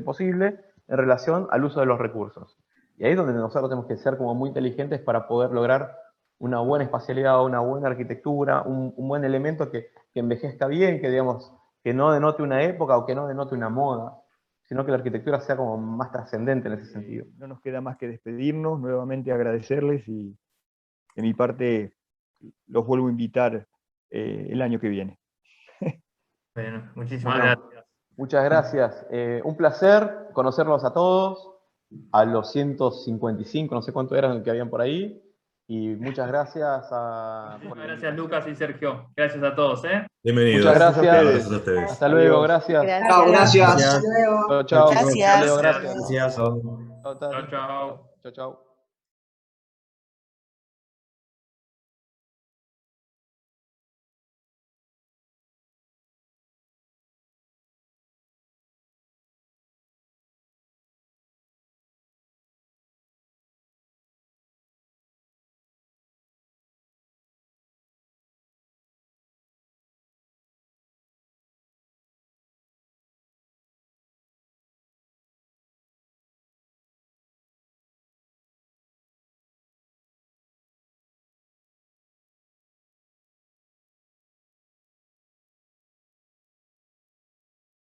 posible en relación al uso de los recursos. Y ahí es donde nosotros tenemos que ser como muy inteligentes para poder lograr una buena espacialidad, una buena arquitectura, un buen elemento que envejezca bien, que digamos, que no denote una época o que no denote una moda, sino que la arquitectura sea como más trascendente en ese sentido. No nos queda más que despedirnos, nuevamente agradecerles y de mi parte los vuelvo a invitar el año que viene. Bueno, muchísimas gracias. Muchas gracias. Un placer conocerlos a todos, a los 155, no sé cuántos eran que habían por ahí, y muchas gracias a... Muchas gracias, Lucas y Sergio. Gracias a todos. Bienvenidos. Muchas gracias. Gracias a ustedes. Hasta luego, gracias. Gracias. Gracias. Chao, chao. Gracias. Hasta luego, gracias. Gracias. Chao, chao. Chao, chao. Chao, chao.